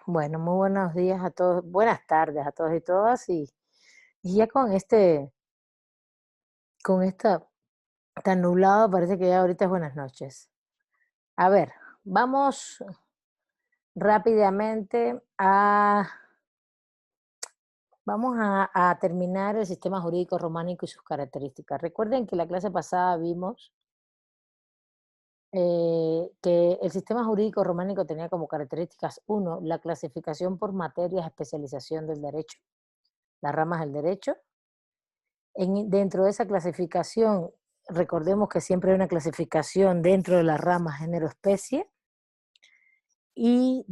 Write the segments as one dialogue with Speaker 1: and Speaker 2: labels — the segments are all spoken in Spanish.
Speaker 1: Bueno, muy buenos días a todos, buenas tardes a todos y todas, y ya con esta tan nublado, parece que ya ahorita es buenas noches. A ver, vamos rápidamente vamos a terminar el sistema jurídico románico y sus características. Recuerden que la clase pasada vimos que el sistema jurídico románico tenía como características, uno, la clasificación por materias, especialización del derecho, las ramas del derecho. Dentro de esa clasificación, recordemos que siempre hay una clasificación dentro de las ramas género-especie, y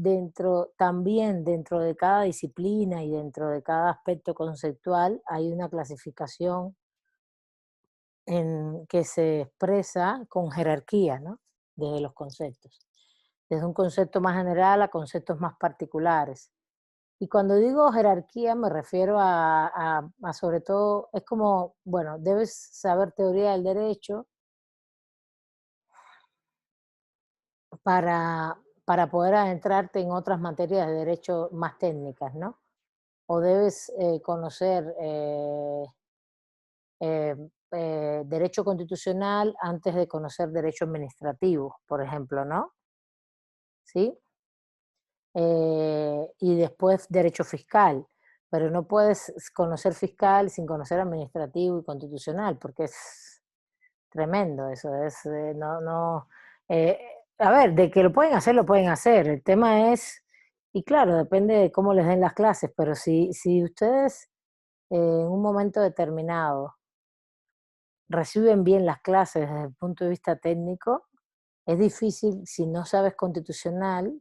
Speaker 1: también dentro de cada disciplina y dentro de cada aspecto conceptual hay una clasificación que se expresa con jerarquía, ¿no? Desde los conceptos. Desde un concepto más general a conceptos más particulares. Y cuando digo jerarquía me refiero a sobre todo, es como, bueno, debes saber teoría del derecho para, para poder adentrarte en otras materias de derecho más técnicas, ¿no? O debes conocer derecho constitucional antes de conocer derecho administrativo, por ejemplo, ¿no? ¿Sí? Y después derecho fiscal, pero no puedes conocer fiscal sin conocer administrativo y constitucional, porque es tremendo eso, no, no, eh, a ver, de que lo pueden hacer, lo pueden hacer, el tema es, y claro, depende de cómo les den las clases, pero si ustedes en un momento determinado reciben bien las clases desde el punto de vista técnico, es difícil, si no sabes constitucional,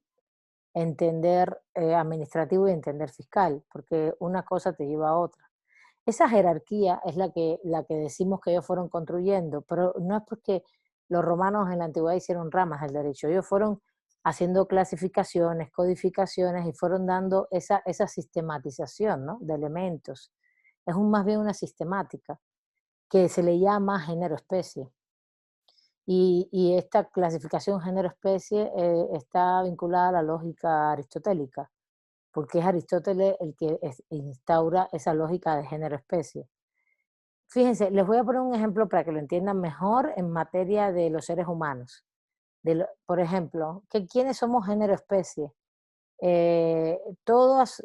Speaker 1: entender administrativo y entender fiscal, porque una cosa te lleva a otra. Esa jerarquía es la que decimos que ellos fueron construyendo, pero no es porque los romanos en la antigüedad hicieron ramas del derecho, ellos fueron haciendo clasificaciones, codificaciones y fueron dando esa sistematización, ¿no? De elementos. Es más bien una sistemática que se le llama género-especie. Y esta clasificación género-especie está vinculada a la lógica aristotélica, porque es Aristóteles el que instaura esa lógica de género-especie. Fíjense, les voy a poner un ejemplo para que lo entiendan mejor en materia de los seres humanos. Por ejemplo, ¿quiénes somos género-especie? Todos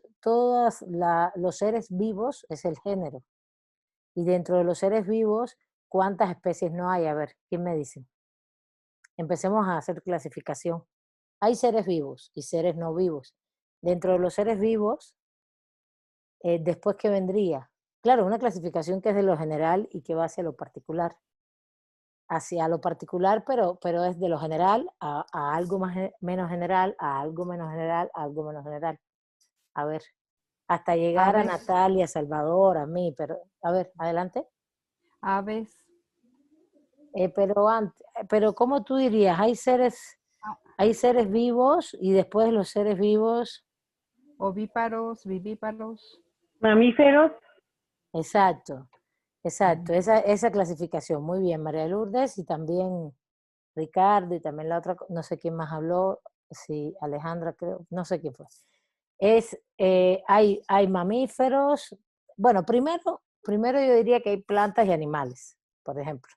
Speaker 1: los seres vivos es el género. Y dentro de los seres vivos, ¿cuántas especies no hay? A ver, ¿quién me dice? Empecemos a hacer clasificación. Hay seres vivos y seres no vivos. Dentro de los seres vivos, después, ¿qué vendría? Claro, una clasificación que es de lo general y que va hacia lo particular. Hacia lo particular, pero es de lo general a algo más, menos general, a algo menos general, a algo menos general. A ver, hasta llegar a
Speaker 2: Aves,
Speaker 1: Natalia, Salvador, a mí, pero, a ver, adelante.
Speaker 2: aves,
Speaker 1: Pero ¿cómo tú dirías? Hay seres vivos y después los seres vivos,
Speaker 2: ovíparos, vivíparos.
Speaker 3: Mamíferos,
Speaker 1: exacto, exacto,
Speaker 2: Ujú.
Speaker 1: esa clasificación. Muy bien, María Lourdes y también Ricardo y también la otra, no sé quién más habló, sí, Alejandra creo, no sé quién fue. Hay mamíferos, bueno, primero yo diría que hay plantas y animales, por ejemplo.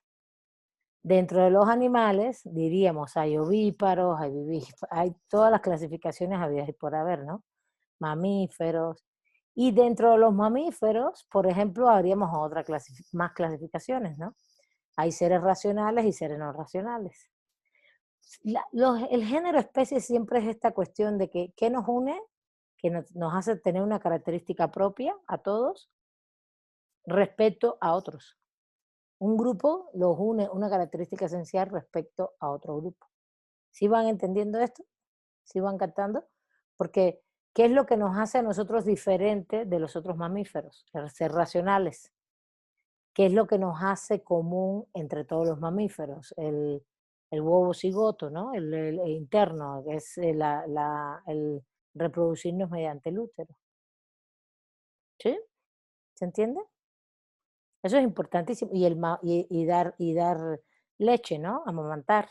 Speaker 1: Dentro de los animales, diríamos, hay ovíparos, hay todas las clasificaciones habidas y por haber, ¿no? Mamíferos. Y dentro de los mamíferos, por ejemplo, habríamos más clasificaciones, ¿no? Hay seres racionales y seres no racionales. El género especie siempre es esta cuestión de que, ¿qué nos une? Que nos hace tener una característica propia a todos respecto a otros. Un grupo los une una característica esencial respecto a otro grupo. ¿Sí van entendiendo esto? ¿Sí van captando? Porque, ¿qué es lo que nos hace a nosotros diferentes de los otros mamíferos? El ser racionales. ¿Qué es lo que nos hace común entre todos los mamíferos? El huevo cigoto, ¿no? El interno, que es el reproducirnos mediante el útero. ¿Sí? ¿Se entiende? Eso es importantísimo. Y dar leche, ¿no? Amamantar,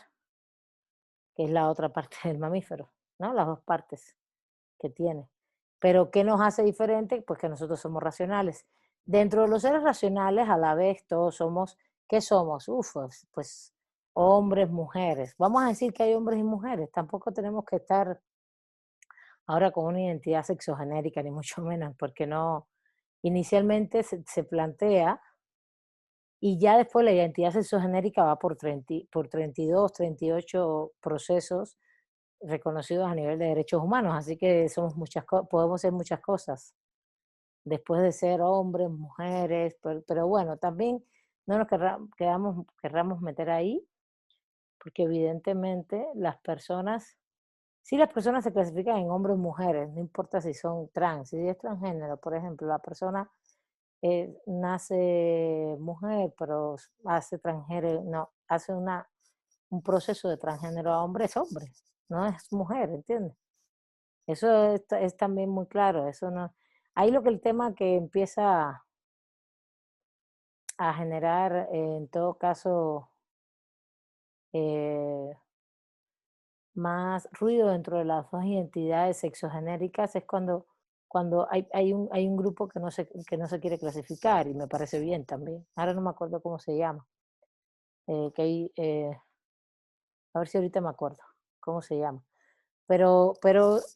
Speaker 1: que es la otra parte del mamífero, ¿no? Las dos partes. que tiene. Pero ¿qué nos hace diferente? Pues que nosotros somos racionales. Dentro de los seres racionales, a la vez, todos somos, ¿qué somos? Uf, pues hombres, mujeres. Vamos a decir que hay hombres y mujeres. Tampoco tenemos que estar ahora con una identidad sexogenérica, ni mucho menos, porque no, inicialmente se plantea y ya después la identidad sexogenérica va por 32, 38 procesos reconocidos a nivel de derechos humanos, así que somos podemos ser muchas cosas, después de ser hombres, mujeres, pero bueno, también no nos querramos meter ahí, porque evidentemente si las personas se clasifican en hombres o mujeres, no importa si son trans, si es transgénero, por ejemplo, la persona nace mujer, pero hace transgénero, no, hace un proceso de transgénero a hombre, es hombre, no es mujer, ¿entiendes? Eso es también muy claro, eso no. Ahí lo que el tema que empieza a generar, en todo caso, eh, más ruido dentro de las dos identidades sexogenéricas es cuando hay un grupo que no se quiere clasificar y me parece bien también. Ahora no me acuerdo cómo se llama. Que hay, a ver si ahorita me acuerdo cómo se llama. Pero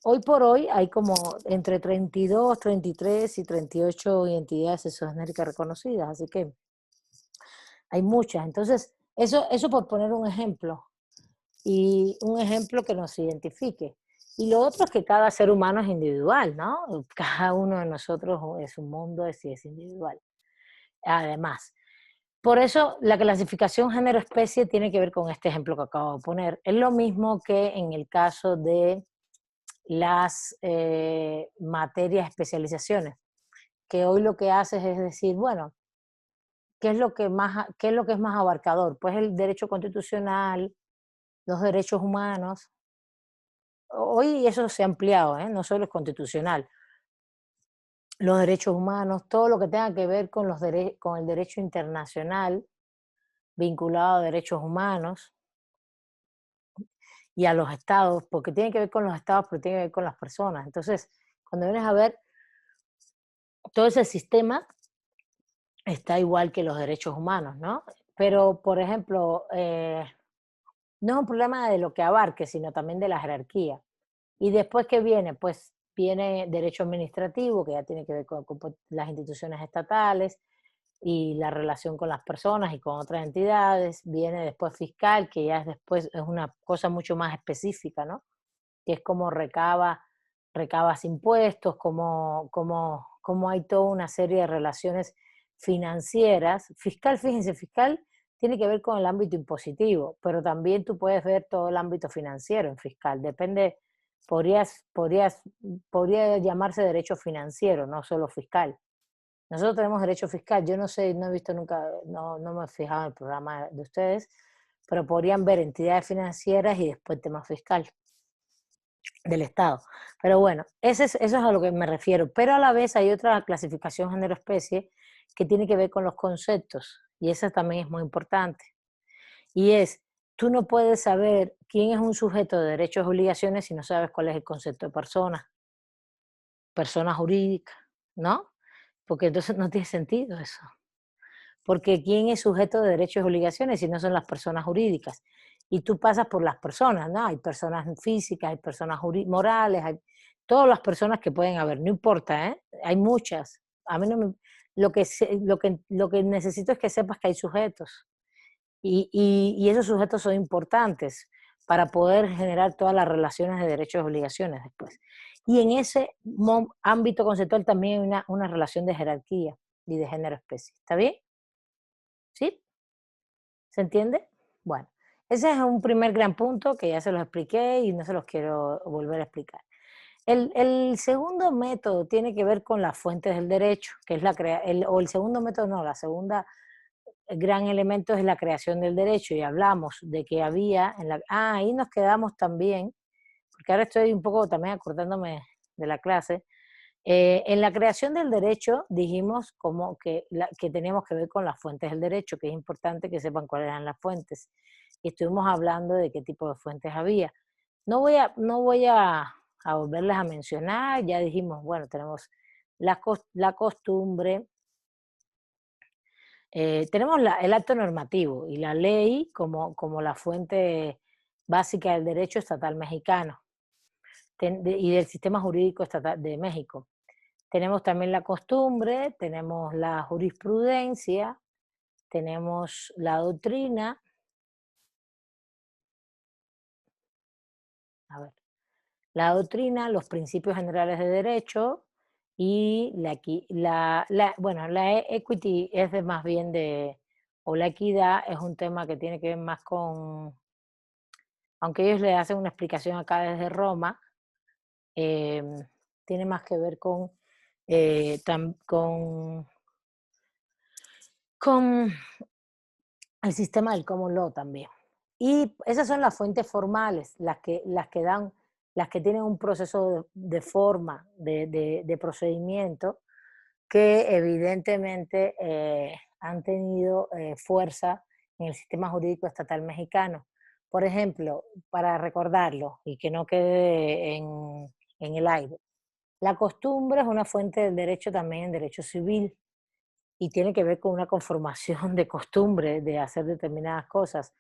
Speaker 1: hoy por hoy hay como entre 32, 33 y 38 identidades sexogenéricas reconocidas, así que hay muchas. Entonces, eso por poner un ejemplo, y un ejemplo que nos identifique. Y lo otro es que cada ser humano es individual, ¿no? Cada uno de nosotros es un mundo y es individual. Además, por eso la clasificación género-especie tiene que ver con este ejemplo que acabo de poner. Es lo mismo que en el caso de las materias especializaciones, que hoy lo que haces es decir, bueno, qué es lo que es más abarcador? Pues el derecho constitucional, los derechos humanos. Hoy eso se ha ampliado, ¿eh? No solo es constitucional. Los derechos humanos, todo lo que tenga que ver con el derecho internacional vinculado a derechos humanos y a los estados, porque tiene que ver con los estados, pero tiene que ver con las personas. Entonces, cuando vienes a ver, todo ese sistema está igual que los derechos humanos, ¿no? Pero, por ejemplo, no es un problema de lo que abarque, sino también de la jerarquía. Y después, ¿qué viene? Pues viene derecho administrativo, que ya tiene que ver con las instituciones estatales y la relación con las personas y con otras entidades. Viene después fiscal, que ya es una cosa mucho más específica, ¿no? Que es como recabas impuestos, como hay toda una serie de relaciones financieras. Fiscal, fíjense, fiscal tiene que ver con el ámbito impositivo, pero también tú puedes ver todo el ámbito financiero en fiscal. Depende, podrías, podrías, podría llamarse derecho financiero, no solo fiscal. Nosotros tenemos derecho fiscal. Yo no sé, no he visto nunca, no me he fijado en el programa de ustedes, pero podrían ver entidades financieras y después tema fiscal del Estado. Pero bueno, eso es a lo que me refiero. Pero a la vez hay otra clasificación género-especie que tiene que ver con los conceptos, y esa también es muy importante. Y es, tú no puedes saber quién es un sujeto de derechos y obligaciones si no sabes cuál es el concepto de persona jurídica, ¿no? Porque entonces no tiene sentido eso. Porque ¿quién es sujeto de derechos y obligaciones si no son las personas jurídicas? Y tú pasas por las personas, ¿no? Hay personas físicas, hay personas morales, hay todas las personas que pueden haber, no importa, ¿eh? Hay muchas. A mí no me, lo que necesito es que sepas que hay sujetos y esos sujetos son importantes para poder generar todas las relaciones de derechos y obligaciones después. Y en ese ámbito conceptual también hay una relación de jerarquía y de género-especie. ¿Está bien? ¿Sí? ¿Se entiende? Bueno, ese es un primer gran punto que ya se los expliqué y no se los quiero volver a explicar. El segundo método tiene que ver con las fuentes del derecho, que es o el segundo método no, la segunda gran elemento es la creación del derecho y hablamos de que había, ahí nos quedamos también, porque ahora estoy un poco también acordándome de la clase. En la creación del derecho dijimos como que teníamos que ver con las fuentes del derecho, que es importante que sepan cuáles eran las fuentes. Y estuvimos hablando de qué tipo de fuentes había. No voy a a volverlas a mencionar. Ya dijimos, bueno, tenemos la costumbre, tenemos el acto normativo y la ley como la fuente básica del derecho estatal mexicano y del sistema jurídico estatal de México. Tenemos también la costumbre, tenemos la jurisprudencia, tenemos la doctrina, a ver, la doctrina, los principios generales de derecho y bueno, la equity es de más bien o la equidad es un tema que tiene que ver más con, aunque ellos le hacen una explicación acá desde Roma, tiene más que ver con el sistema del common law también. Y esas son las fuentes formales, las que tienen un proceso de forma, de procedimiento, que evidentemente han tenido fuerza en el sistema jurídico estatal mexicano. Por ejemplo, para recordarlo y que no quede en el aire, la costumbre es una fuente del derecho también en derecho civil y tiene que ver con una conformación de costumbre de hacer determinadas cosas.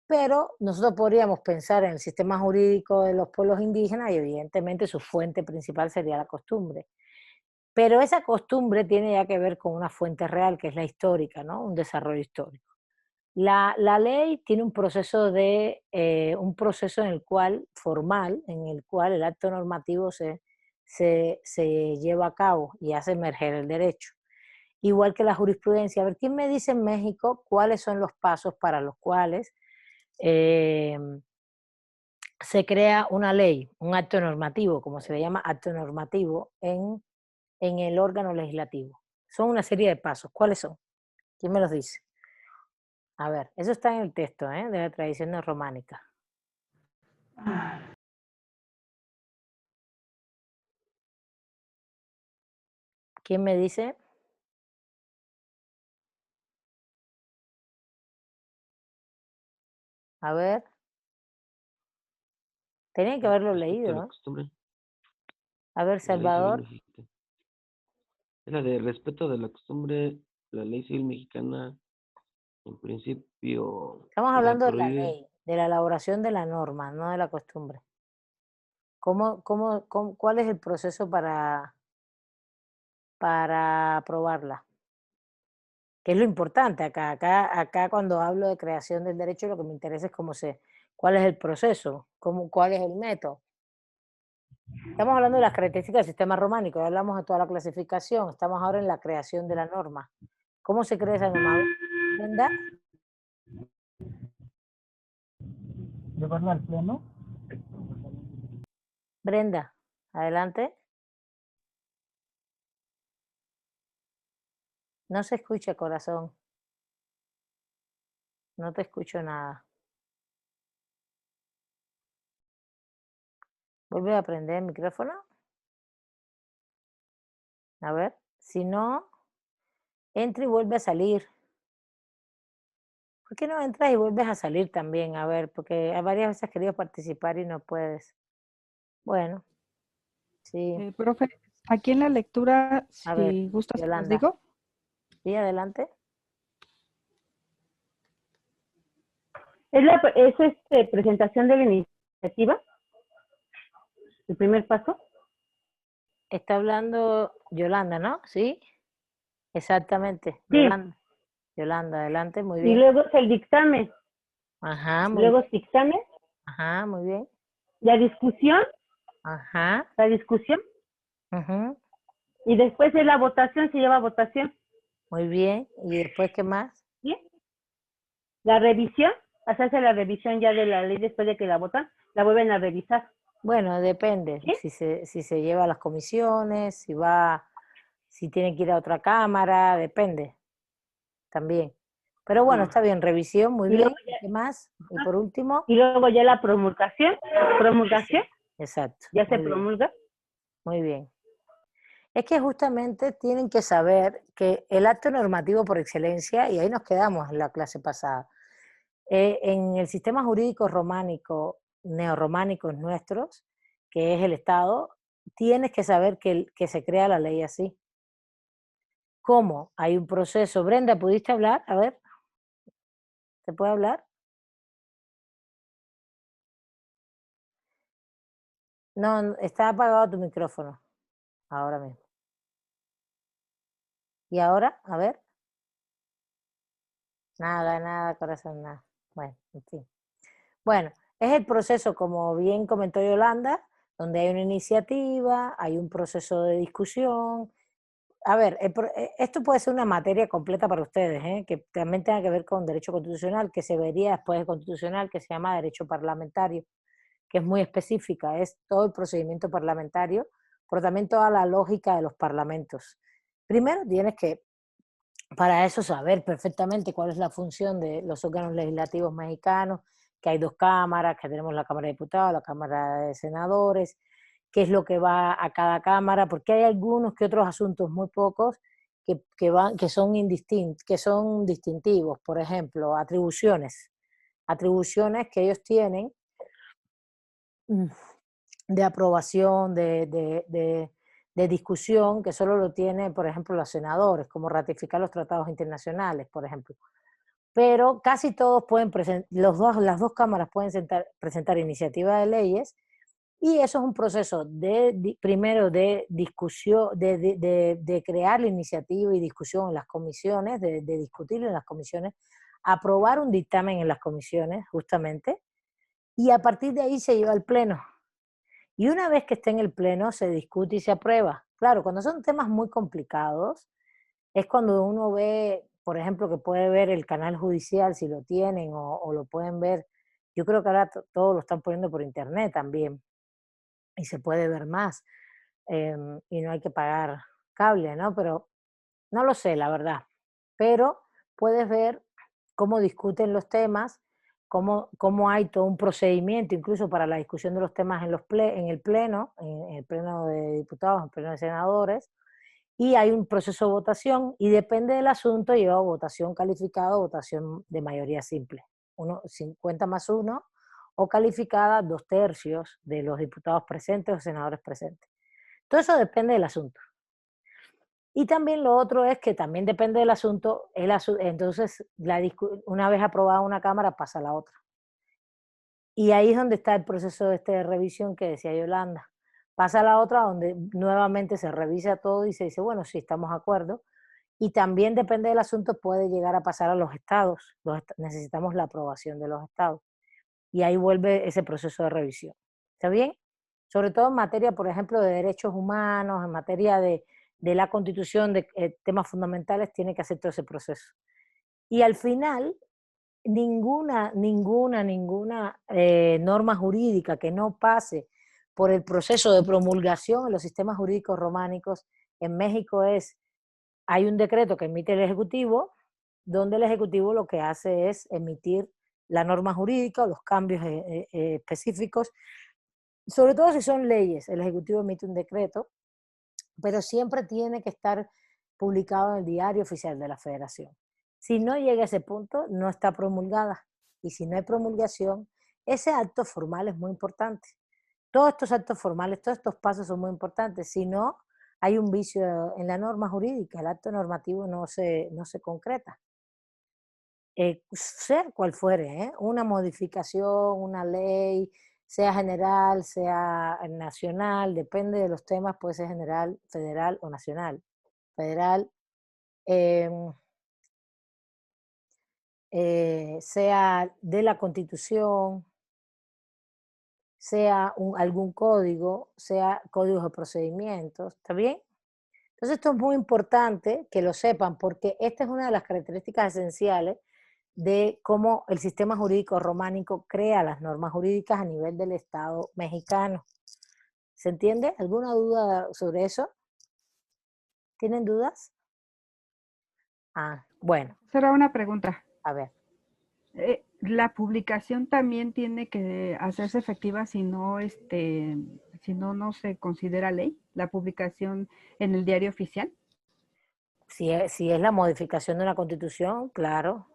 Speaker 1: Pero nosotros podríamos pensar en el sistema jurídico de los pueblos indígenas y evidentemente su fuente principal sería la costumbre. Pero esa costumbre tiene ya que ver con una fuente real, que es la histórica, ¿no? Un desarrollo histórico. La ley tiene un proceso en el cual, formal, en el cual el acto normativo se lleva a cabo y hace emerger el derecho. Igual que la jurisprudencia. A ver, ¿quién me dice en México cuáles son los pasos para los cuales eh, se crea una ley, un acto normativo, como se le llama acto normativo, en el órgano legislativo? Son una serie de pasos. ¿Cuáles son? ¿Quién me los dice? A ver, eso está en el texto, de la tradición neorrománica. ¿Quién me dice? A ver, tenían que haberlo
Speaker 3: Respeto a la
Speaker 1: leído.
Speaker 3: costumbre.
Speaker 1: A ver,
Speaker 3: La ley civil
Speaker 1: Salvador.
Speaker 3: mexicana. Es la de respeto de la costumbre, la ley civil mexicana, en principio,
Speaker 1: Estamos
Speaker 3: la
Speaker 1: hablando de la
Speaker 3: prohíbe.
Speaker 1: ley, de la elaboración de la norma, no de la costumbre. ¿Cuál es el proceso para aprobarla? Que es lo importante acá. Acá cuando hablo de creación del derecho, lo que me interesa es cuál es el proceso, cuál es el método. Estamos hablando de las características del sistema románico, ya hablamos de toda la clasificación, estamos ahora en la creación de la norma. ¿Cómo se crea esa norma? Brenda.
Speaker 4: Llevarla al pleno.
Speaker 1: Brenda, adelante. No se escucha, corazón. No te escucho nada. ¿Vuelve a prender el micrófono? A ver, si no, entra y vuelve a salir. ¿Por qué no entras y vuelves a salir también? A ver, porque a varias veces has querido participar y no puedes. Bueno, sí.
Speaker 2: Profe, aquí en la lectura,
Speaker 1: A ver,
Speaker 2: si gusta, se los
Speaker 1: Yolanda.
Speaker 2: digo.
Speaker 1: Sí, adelante.
Speaker 5: Es presentación de la iniciativa, el primer paso.
Speaker 1: Está hablando Yolanda, ¿no? Sí, exactamente.
Speaker 5: Sí.
Speaker 1: Yolanda. Yolanda, adelante, muy
Speaker 5: Y
Speaker 1: bien.
Speaker 5: luego es el dictamen.
Speaker 1: Ajá, muy
Speaker 5: Luego
Speaker 1: bien.
Speaker 5: es dictamen,
Speaker 1: Ajá, muy bien.
Speaker 5: la discusión,
Speaker 1: Ajá.
Speaker 5: ujú, y después de la votación, se lleva a votación.
Speaker 1: Muy bien. ¿Y después qué más?
Speaker 5: ¿Sí? La revisión, hacerse la revisión ya de la ley después de que la votan, la vuelven a revisar.
Speaker 1: Bueno, depende.
Speaker 5: ¿Sí?
Speaker 1: Si se lleva a las comisiones, si tiene que ir a otra cámara, depende. También. Pero bueno, está bien, revisión, muy
Speaker 5: Y
Speaker 1: bien.
Speaker 5: luego
Speaker 1: ¿Qué más? Y por último.
Speaker 5: Y luego ya la promulgación,
Speaker 1: Exacto.
Speaker 5: ya se
Speaker 1: Muy bien.
Speaker 5: promulga.
Speaker 1: Muy bien. Es que justamente tienen que saber que el acto normativo por excelencia, y ahí nos quedamos en la clase pasada, en el sistema jurídico románico, neorrománicos nuestros, que es el Estado, tienes que saber que se crea la ley así. ¿Cómo? Hay un proceso. Brenda, ¿pudiste hablar? A ver, ¿te puede hablar? No, está apagado tu micrófono. Ahora mismo. ¿Y ahora? A ver. Nada, corazón, nada. Bueno, en fin. Bueno, es el proceso, como bien comentó Yolanda, donde hay una iniciativa, hay un proceso de discusión. A ver, esto puede ser una materia completa para ustedes, que también tenga que ver con derecho constitucional, que se vería después de constitucional, que se llama derecho parlamentario, que es muy específica, es todo el procedimiento parlamentario, pero también toda la lógica de los parlamentos. Primero tienes que, para eso, saber perfectamente cuál es la función de los órganos legislativos mexicanos, que hay 2 cámaras, que tenemos la Cámara de Diputados, la Cámara de Senadores, qué es lo que va a cada cámara, porque hay algunos que otros asuntos, muy pocos, que son que son distintivos. Por ejemplo, atribuciones que ellos tienen de aprobación, de discusión, que solo lo tienen, por ejemplo, los senadores, como ratificar los tratados internacionales, por ejemplo. Pero casi todos pueden presentar, las dos cámaras pueden presentar iniciativas de leyes, y eso es un proceso primero de discusión, de crear la iniciativa y discusión en las comisiones, de discutirlo en las comisiones, aprobar un dictamen en las comisiones, justamente, y a partir de ahí se lleva al pleno. Y una vez que esté en el pleno, se discute y se aprueba. Claro, cuando son temas muy complicados, es cuando uno ve, por ejemplo, que puede ver el canal judicial, si lo tienen, o lo pueden ver. Yo creo que ahora todo lo están poniendo por internet también, y se puede ver más, y no hay que pagar cable, ¿no? Pero no lo sé, la verdad. Pero puedes ver cómo discuten los temas, cómo hay todo un procedimiento, incluso para la discusión de los temas en el pleno de diputados, en el pleno de senadores, y hay un proceso de votación, y depende del asunto, lleva votación calificada o votación de mayoría simple, 50+1, o calificada 2/3 de los diputados presentes o senadores presentes. Todo eso depende del asunto. Y también lo otro es que también depende del asunto, entonces una vez aprobada una cámara pasa a la otra. Y ahí es donde está el proceso de revisión que decía Yolanda. Pasa a la otra, donde nuevamente se revisa todo y se dice, bueno, sí, estamos de acuerdo. Y también depende del asunto, puede llegar a pasar a los estados. Necesitamos la aprobación de los estados. Y ahí vuelve ese proceso de revisión. ¿Está bien? Sobre todo en materia, por ejemplo, de derechos humanos, en materia de la Constitución, de temas fundamentales, tiene que hacer todo ese proceso. Y al final, ninguna norma jurídica que no pase por el proceso de promulgación en los sistemas jurídicos románicos, en México hay un decreto que emite el Ejecutivo, donde el Ejecutivo lo que hace es emitir la norma jurídica, los cambios específicos, sobre todo si son leyes. El Ejecutivo emite un decreto, pero siempre tiene que estar publicado en el Diario Oficial de la Federación. Si no llega a ese punto, no está promulgada. Y si no hay promulgación, ese acto formal es muy importante. Todos estos actos formales, todos estos pasos son muy importantes. Si no, hay un vicio en la norma jurídica, el acto normativo no se concreta. Sea cual fuere, una modificación, una ley, sea general, sea nacional, depende de los temas, puede ser general, federal o nacional. Federal, sea de la Constitución, sea algún código, sea códigos de procedimientos, ¿está bien? Entonces esto es muy importante que lo sepan, porque esta es una de las características esenciales de cómo el sistema jurídico románico crea las normas jurídicas a nivel del Estado mexicano. ¿Se entiende? ¿Alguna duda sobre eso? ¿Tienen dudas? Bueno.
Speaker 2: Será una pregunta.
Speaker 1: A ver.
Speaker 2: La publicación también tiene que hacerse efectiva si no se considera ley, la publicación en el Diario Oficial.
Speaker 1: Si es la modificación de una Constitución, claro.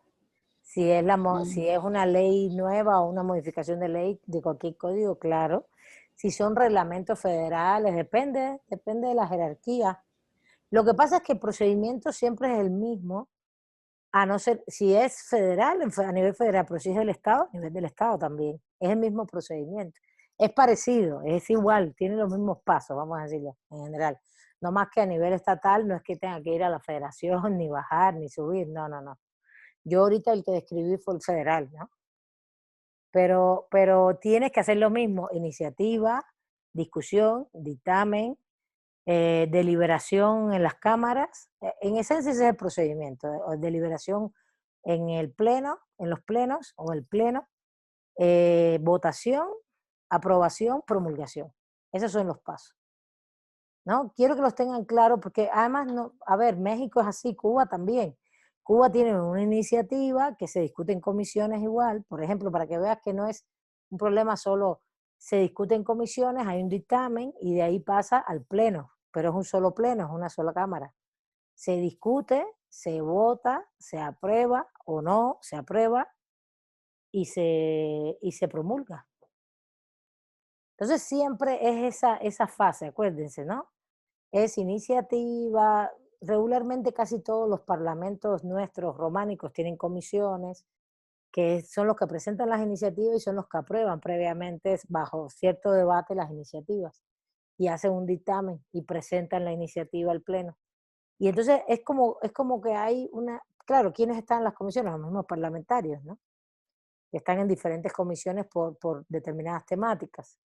Speaker 1: Si es una ley nueva o una modificación de ley de cualquier código, claro. si son reglamentos federales, depende de la jerarquía. Lo que pasa es que el procedimiento siempre es el mismo, a no ser, si es federal, a nivel federal, pero si es del Estado, a nivel del Estado también. Es el mismo procedimiento. Es parecido, es igual, tiene los mismos pasos, vamos a decirlo, en general. No más que a nivel estatal, no es que tenga que ir a la federación, ni bajar, ni subir, no, no, no. Yo ahorita el que describí fue el federal, ¿no? Pero tienes que hacer lo mismo, iniciativa, discusión, dictamen, deliberación en las cámaras. En esencia ese es el procedimiento, deliberación en el pleno, en los plenos o el pleno, votación, aprobación, promulgación. Esos son los pasos, ¿no? Quiero que los tengan claros porque además, no, a ver, México es así, Cuba también. Cuba tiene una iniciativa que se discute en comisiones igual, por ejemplo, para que veas que no es un problema solo, se discute en comisiones, hay un dictamen y de ahí pasa al pleno, pero es un solo pleno, es una sola cámara. Se discute, se vota, se aprueba o no, se aprueba y se promulga. Entonces siempre es esa fase, acuérdense, ¿no? Es iniciativa, regularmente casi todos los parlamentos nuestros románicos tienen comisiones, que son los que presentan las iniciativas y son los que aprueban previamente bajo cierto debate las iniciativas y hacen un dictamen y presentan la iniciativa al pleno. Y entonces es como que hay una, claro, ¿quiénes están en las comisiones? Los mismos parlamentarios, ¿no? Que están en diferentes comisiones por determinadas temáticas.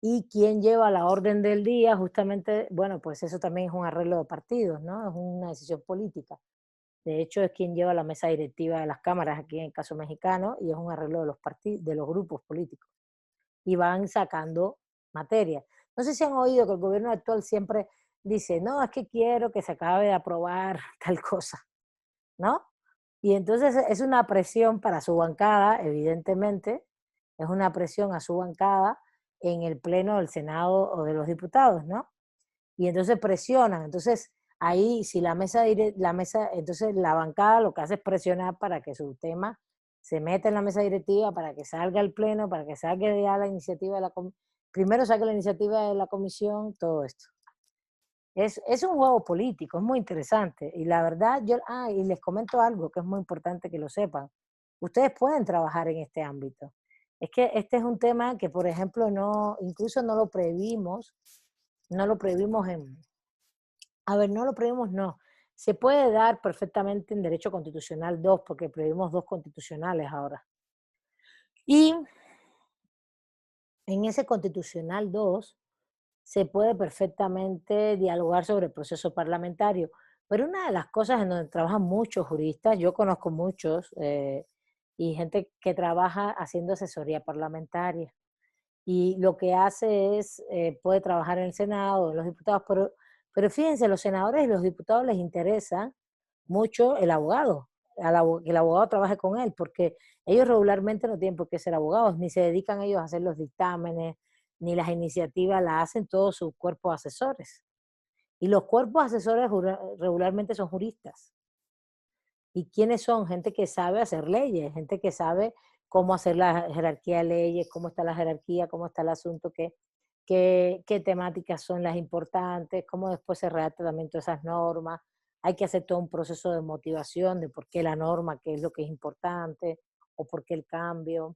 Speaker 1: Y quién lleva la orden del día, justamente, bueno, pues eso también es un arreglo de partidos, ¿no? Es una decisión política. De hecho, es quien lleva la mesa directiva de las cámaras aquí en el caso mexicano y es un arreglo de los de los grupos políticos. Y van sacando materia. No sé si han oído que el gobierno actual siempre dice, no, es que quiero que se acabe de aprobar tal cosa, ¿no? Y entonces es una presión para su bancada, evidentemente, es una presión a su bancada en el pleno del Senado o de los diputados, ¿no? Y entonces presionan, entonces ahí si entonces la bancada lo que hace es presionar para que su tema se meta en la mesa directiva, para que salga al pleno, para que salga ya la iniciativa de la comisión, primero saque la iniciativa de la comisión, todo esto. Es un juego político, es muy interesante. Y la verdad, y les comento algo que es muy importante que lo sepan. Ustedes pueden trabajar en este ámbito. Es que este es un tema que, por ejemplo, incluso no lo previmos no. Se puede dar perfectamente en Derecho Constitucional 2, porque previmos 2 constitucionales ahora. Y en ese Constitucional 2 se puede perfectamente dialogar sobre el proceso parlamentario. Pero una de las cosas en donde trabajan muchos juristas, yo conozco muchos, y gente que trabaja haciendo asesoría parlamentaria. Y lo que hace es, puede trabajar en el Senado, en los diputados, pero fíjense, los senadores y los diputados les interesa mucho el abogado, que el abogado trabaje con él, porque ellos regularmente no tienen por qué ser abogados, ni se dedican ellos a hacer los dictámenes, ni las iniciativas, las hacen todos sus cuerpos asesores. Y los cuerpos asesores regularmente son juristas. ¿Y quiénes son? Gente que sabe hacer leyes, gente que sabe cómo hacer la jerarquía de leyes, cómo está la jerarquía, cómo está el asunto, qué temáticas son las importantes, cómo después se redacta también todas esas normas. Hay que hacer todo un proceso de motivación de por qué la norma, qué es lo que es importante, o por qué el cambio.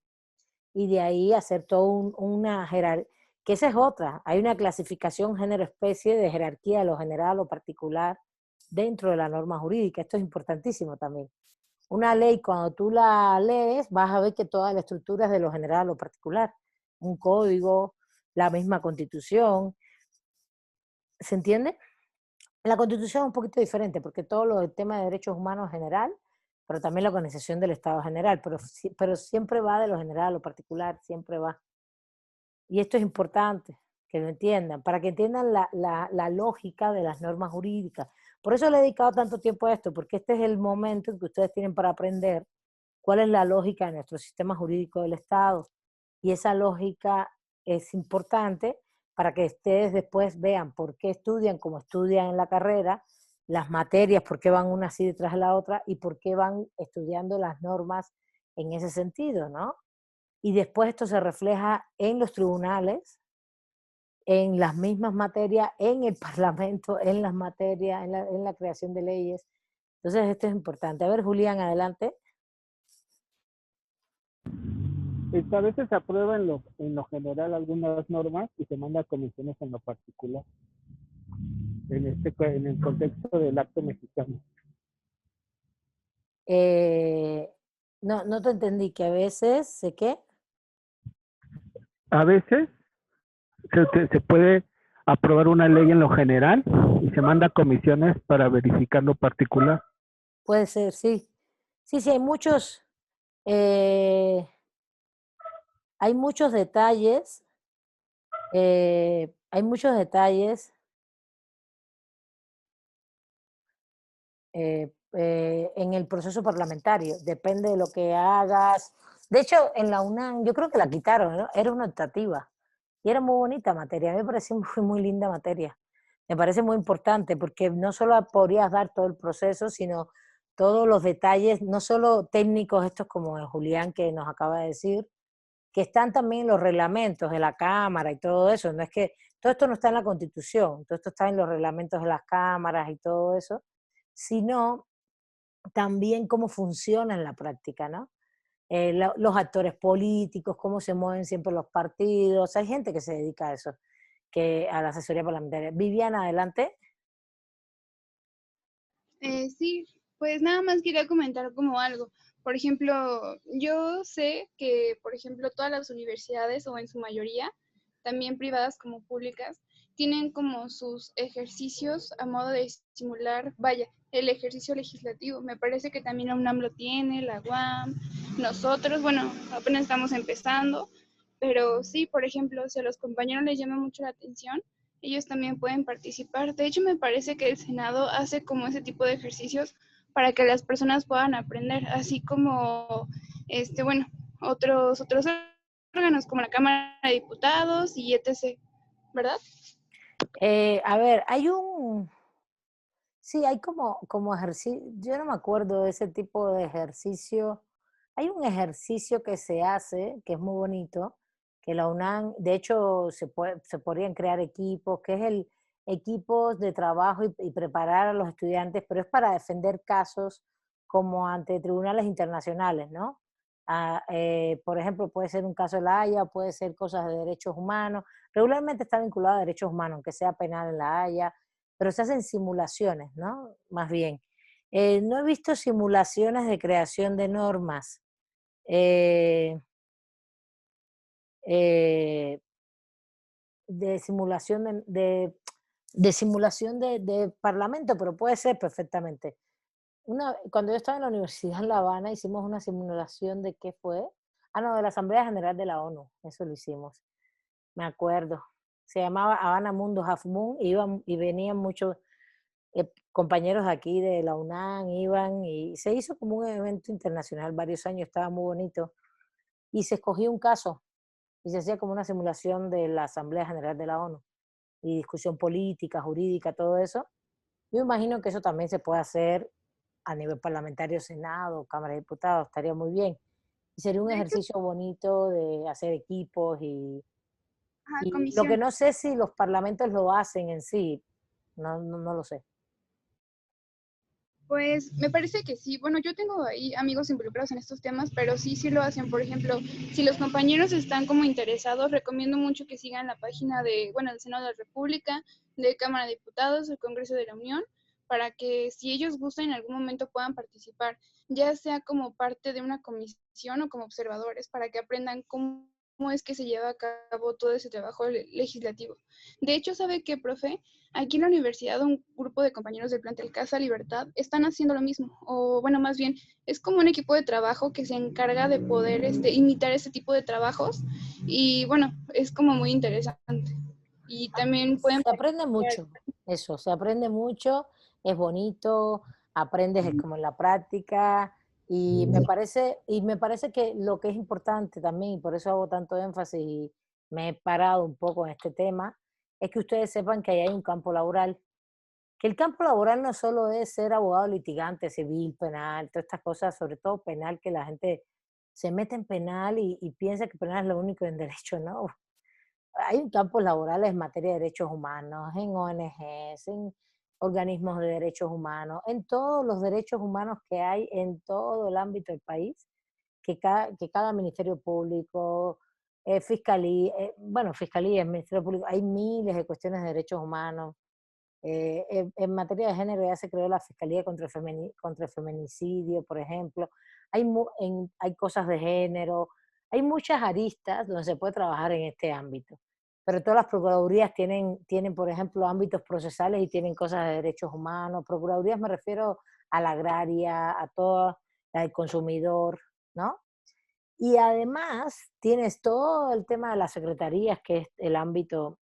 Speaker 1: Y de ahí hacer todo una jerarquía, que esa es otra. Hay una clasificación género-especie de jerarquía de lo general o particular dentro de la norma jurídica. Esto es importantísimo también. Una ley, cuando tú la lees, vas a ver que toda la estructura es de lo general a lo particular. Un código, la misma constitución. ¿Se entiende? La constitución es un poquito diferente, porque todo lo del tema de derechos humanos en general, pero también la organización del Estado general, pero siempre va de lo general a lo particular, siempre va. Y esto es importante, que lo entiendan, para que entiendan la lógica de las normas jurídicas. Por eso le he dedicado tanto tiempo a esto, porque este es el momento que ustedes tienen para aprender cuál es la lógica de nuestro sistema jurídico del Estado. Y esa lógica es importante para que ustedes después vean por qué estudian como estudian en la carrera, las materias, por qué van una así detrás de la otra y por qué van estudiando las normas en ese sentido, ¿no? y después esto se refleja en los tribunales, en las mismas materias, en el Parlamento, en las materias, en la creación de leyes. Entonces esto es importante. A ver, Julián, adelante.
Speaker 4: A veces se aprueba en lo general algunas normas y se manda a comisiones en lo particular, en el contexto del acto mexicano.
Speaker 1: No te entendí, que a veces, ¿sé qué?
Speaker 4: A veces se puede aprobar una ley en lo general y se manda a comisiones para verificar lo particular.
Speaker 1: Puede ser, sí. Sí, sí, eh, hay muchos detalles, hay muchos detalles en el proceso parlamentario, depende de lo que hagas. De hecho, en la UNAM, yo creo que la quitaron, ¿no? Era una optativa y era muy bonita materia, a mí me pareció muy linda materia. Me parece muy importante porque no solo podrías dar todo el proceso, sino todos los detalles, no solo técnicos, estos como el Julián que nos acaba de decir, que están también en los reglamentos de la Cámara y todo eso. No es que todo esto no está en la Constitución, todo esto está en los reglamentos de las cámaras y todo eso, sino también cómo funciona en la práctica, ¿no? Los actores políticos, cómo se mueven siempre los partidos. Hay gente que se dedica a eso, a la asesoría parlamentaria. Viviana, adelante.
Speaker 6: Sí, pues nada más quería comentar como algo. Por ejemplo, yo sé que, por ejemplo, todas las universidades, o en su mayoría, también privadas como públicas, tienen como sus ejercicios a modo de simular, vaya, el ejercicio legislativo. Me parece que también la UNAM lo tiene, la UAM, nosotros, bueno, apenas estamos empezando, pero sí, por ejemplo, si a los compañeros les llama mucho la atención, ellos también pueden participar. De hecho, me parece que el Senado hace como ese tipo de ejercicios para que las personas puedan aprender, así como, bueno, otros órganos como la Cámara de Diputados y etc., ¿verdad?
Speaker 1: A ver, sí, hay como ejercicio, yo no me acuerdo de ese tipo de ejercicio. Hay un ejercicio que se hace, que es muy bonito, que la UNAM, de hecho, se podrían crear equipos, que es el equipos de trabajo y preparar a los estudiantes, pero es para defender casos como ante tribunales internacionales, ¿no? Por ejemplo, puede ser un caso de la Haya, puede ser cosas de derechos humanos. Regularmente está vinculado a derechos humanos, aunque sea penal en la Haya, pero se hacen simulaciones, ¿no? Más bien. No he visto simulaciones de creación de normas, eh, eh, de simulación de simulación de parlamento, pero puede ser perfectamente. Cuando yo estaba en la universidad en La Habana, hicimos una simulación de qué fue. Ah, no, de la Asamblea General de la ONU, eso lo hicimos, me acuerdo. Se llamaba Habana Mundo Half Moon, y venían muchos compañeros de aquí de la UNAM, iban, y se hizo como un evento internacional varios años, estaba muy bonito, y se escogió un caso, y se hacía como una simulación de la Asamblea General de la ONU, y discusión política, jurídica, todo eso. Yo imagino que eso también se puede hacer a nivel parlamentario, Senado, Cámara de Diputados, estaría muy bien. Y sería un
Speaker 6: De hecho,
Speaker 1: ejercicio bonito de hacer equipos
Speaker 6: ajá,
Speaker 1: y lo que
Speaker 6: comisión.
Speaker 1: no sé si los parlamentos lo hacen en sí, no lo sé.
Speaker 6: Pues me parece que sí. Bueno, yo tengo ahí amigos involucrados en estos temas, pero sí lo hacen. Por ejemplo, si los compañeros están como interesados, recomiendo mucho que sigan la página de, bueno, del Senado de la República, de Cámara de Diputados, del Congreso de la Unión, para que si ellos gustan en algún momento puedan participar, ya sea como parte de una comisión o como observadores, para que aprendan cómo es que se lleva a cabo todo ese trabajo legislativo. De hecho, ¿sabe qué, profe? Aquí en la universidad un grupo de compañeros del plantel Casa Libertad están haciendo lo mismo, o bueno, más bien, es como un equipo de trabajo que se encarga de poder imitar ese tipo de trabajos y bueno, es como muy interesante. Y también pueden
Speaker 1: Se aprende
Speaker 6: participar.
Speaker 1: mucho, eso, se aprende mucho, es bonito, aprendes como en la práctica, y me parece que lo que es importante también, y por eso hago tanto énfasis y me he parado un poco en este tema, es que ustedes sepan que ahí hay un campo laboral, que el campo laboral no solo es ser abogado litigante, civil, penal, todas estas cosas, sobre todo penal, que la gente se mete en penal y piensa que penal es lo único en derecho, ¿no? Hay campos laborales en materia de derechos humanos, en ONGs, en organismos de derechos humanos, en todos los derechos humanos que hay en todo el ámbito del país, que cada ministerio público, fiscalía, bueno, fiscalía, ministerio público, hay miles de cuestiones de derechos humanos. En materia de género ya se creó la Fiscalía contra el Feminicidio, por ejemplo. Hay cosas de género, hay muchas aristas donde se puede trabajar en este ámbito. Pero todas las procuradurías tienen, por ejemplo, ámbitos procesales y tienen cosas de derechos humanos. Procuradurías me refiero a la agraria, a toda la del consumidor, ¿no? Y además tienes todo el tema de las secretarías, que es el ámbito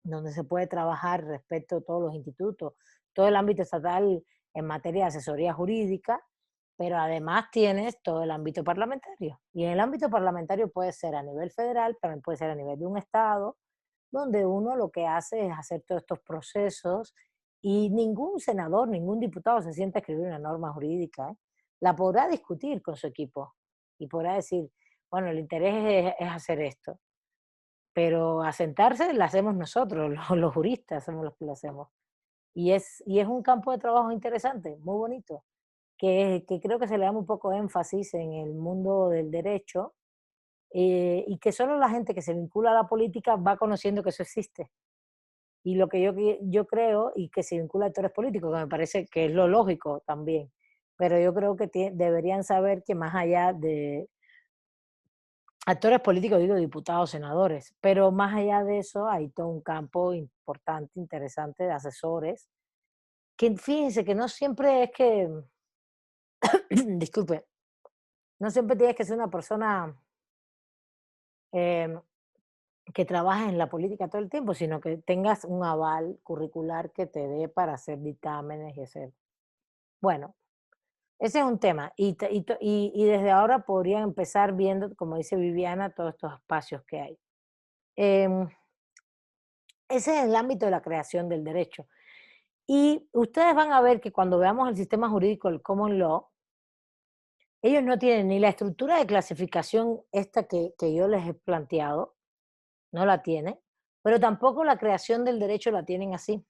Speaker 1: donde se puede trabajar respecto a todos los institutos, todo el ámbito estatal en materia de asesoría jurídica, pero además tienes todo el ámbito parlamentario. Y en el ámbito parlamentario puede ser a nivel federal, también puede ser a nivel de un estado, donde uno lo que hace es hacer todos estos procesos y ningún senador, ningún diputado se sienta a escribir una norma jurídica, ¿eh? La podrá discutir con su equipo y podrá decir, bueno, el interés es hacer esto, pero asentarse la hacemos nosotros, los juristas somos los que lo hacemos. Y es un campo de trabajo interesante, muy bonito, que creo que se le da muy poco énfasis en el mundo del derecho, y que solo la gente que se vincula a la política va conociendo que eso existe. Y lo que yo creo, y que se vincula a actores políticos, que me parece que es lo lógico también, pero yo creo que deberían saber que más allá de actores políticos, digo diputados, senadores, pero más allá de eso hay todo un campo importante, interesante de asesores, que fíjense que no siempre es que, disculpe, no siempre tienes que ser una persona eh, que trabaje en la política todo el tiempo, sino que tengas un aval curricular que te dé para hacer dictámenes y hacer. Bueno, ese es un tema. Y desde ahora podrían empezar viendo, como dice Viviana, todos estos espacios que hay. Em, Ese es el ámbito de la creación del derecho. Y ustedes van a ver que cuando veamos el sistema jurídico, el common law, ellos no tienen ni la estructura de clasificación esta que yo les he planteado, no la tienen, pero tampoco la creación del derecho la tienen así.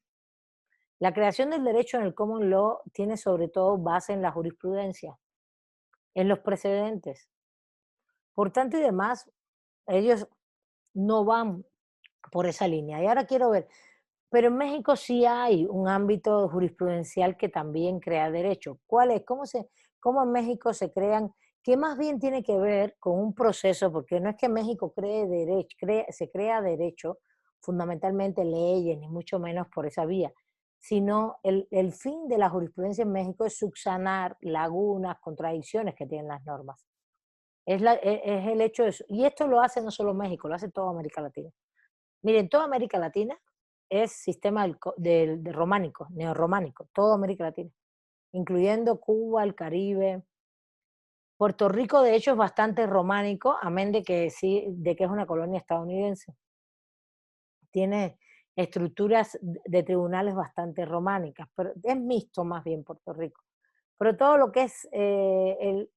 Speaker 1: La creación del derecho en el common law tiene sobre todo base en la jurisprudencia, en los precedentes. Por tanto y demás, ellos no van por esa línea. Y ahora quiero ver, pero en México sí hay un ámbito jurisprudencial que también crea derecho. ¿Cuál es? ¿Cómo en México se crean? Que más bien tiene que ver con un proceso, porque no es que México cree derecho, se crea derecho, fundamentalmente leyes, ni mucho menos por esa vía, sino el fin de la jurisprudencia en México es subsanar lagunas, contradicciones que tienen las normas. Es el hecho de eso. Y esto lo hace no solo México, lo hace toda América Latina. Miren, toda América Latina es sistema del románico, neorrománico, toda América Latina, incluyendo Cuba, el Caribe. Puerto Rico, de hecho, es bastante románico, amén de que sí, de que es una colonia estadounidense. Tiene estructuras de tribunales bastante románicas, pero es mixto más bien Puerto Rico. Pero todo lo que es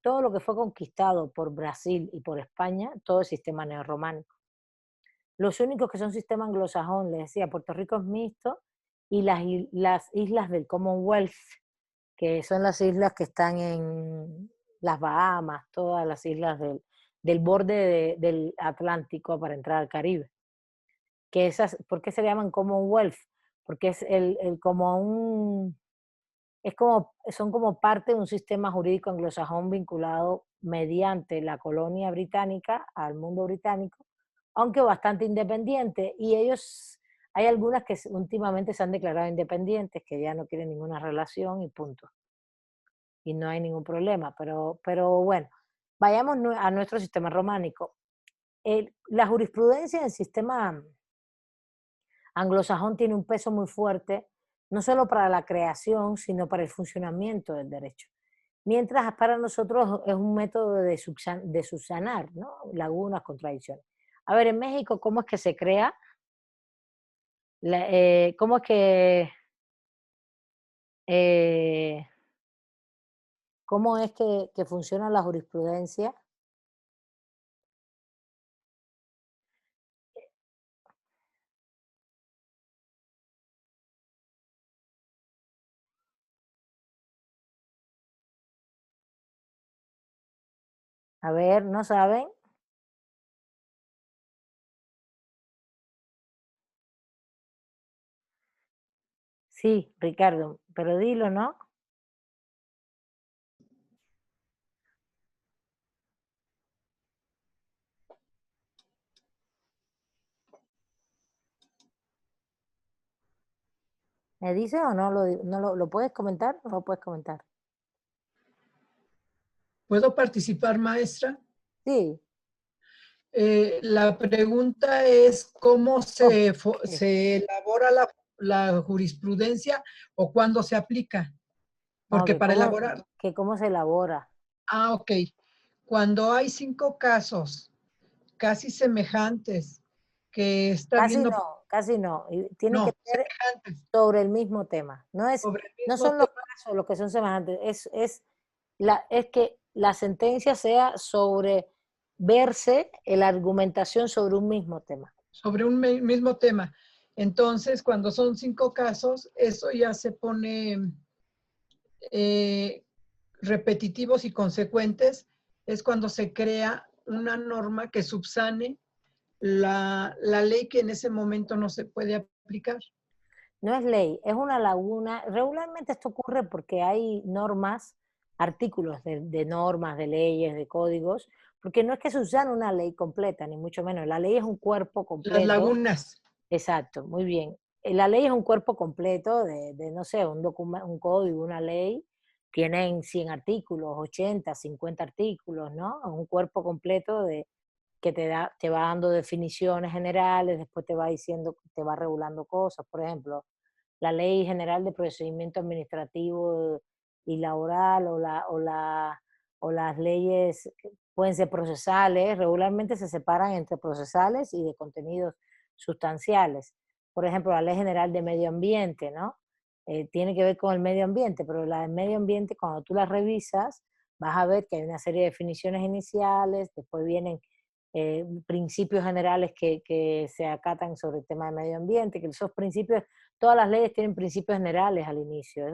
Speaker 1: todo lo que fue conquistado por Brasil y por España, todo es sistema neorrománico. Los únicos que son sistema anglosajón, les decía, Puerto Rico es mixto, y las islas del Commonwealth, que son las islas que están en las Bahamas, todas las islas del borde del Atlántico para entrar al Caribe. Que esas, ¿por qué se llaman Commonwealth? Porque es son como parte de un sistema jurídico anglosajón vinculado mediante la colonia británica al mundo británico, aunque bastante independiente, y hay algunas que últimamente se han declarado independientes, que ya no quieren ninguna relación y punto. Y no hay ningún problema, pero bueno, vayamos a nuestro sistema románico. La jurisprudencia del sistema anglosajón tiene un peso muy fuerte, no solo para la creación, sino para el funcionamiento del derecho. Mientras para nosotros es un método de subsanar, ¿no? Lagunas, contradicciones. A ver, en México, ¿cómo es que se crea? ¿Cómo es que funciona la jurisprudencia? A ver, ¿no saben? Sí, Ricardo, pero dilo, ¿no? ¿Me dices o no lo puedes comentar? ¿No lo puedes comentar?
Speaker 7: ¿Puedo participar, maestra?
Speaker 1: Sí.
Speaker 7: La pregunta es cómo se
Speaker 1: Ok.
Speaker 7: elabora la jurisprudencia o cuándo se aplica.
Speaker 1: No,
Speaker 7: Porque para elaborar,
Speaker 1: que cómo se elabora.
Speaker 7: ok, cuando hay 5 casos casi semejantes que está viendo,
Speaker 1: Casi no. Y tiene que
Speaker 7: no,
Speaker 1: ser
Speaker 7: semejantes,
Speaker 1: sobre el mismo tema.
Speaker 7: sobre el
Speaker 1: No
Speaker 7: mismo
Speaker 1: son los
Speaker 7: tema,
Speaker 1: casos los que son semejantes, es que la sentencia sea sobre verse la argumentación sobre un mismo tema.
Speaker 7: sobre un mismo tema. Entonces, cuando son 5 casos, eso ya se pone repetitivos y consecuentes, es cuando se crea una norma que subsane la ley que en ese momento no se puede aplicar.
Speaker 1: No es ley, es una laguna. Regularmente esto ocurre porque hay normas, artículos de normas, de leyes, de códigos, porque no es que se usara una ley completa, ni mucho menos. La ley es un cuerpo
Speaker 7: Las
Speaker 1: completo.
Speaker 7: lagunas.
Speaker 1: Exacto, muy bien. La ley es un cuerpo completo no sé, un código, una ley. Tienen 100 artículos, 80, 50 artículos, ¿no? Es un cuerpo completo que te va dando definiciones generales, después te va diciendo, te va regulando cosas. Por ejemplo, la Ley General de Procedimiento Administrativo y Laboral o las leyes pueden ser procesales, regularmente se separan entre procesales y de contenidos sustanciales. Por ejemplo, la Ley General de Medio Ambiente, ¿no? Tiene que ver con el medio ambiente, pero la del medio ambiente, cuando tú la revisas, vas a ver que hay una serie de definiciones iniciales, después vienen principios generales que se acatan sobre el tema del medio ambiente, que esos principios, todas las leyes tienen principios generales al inicio,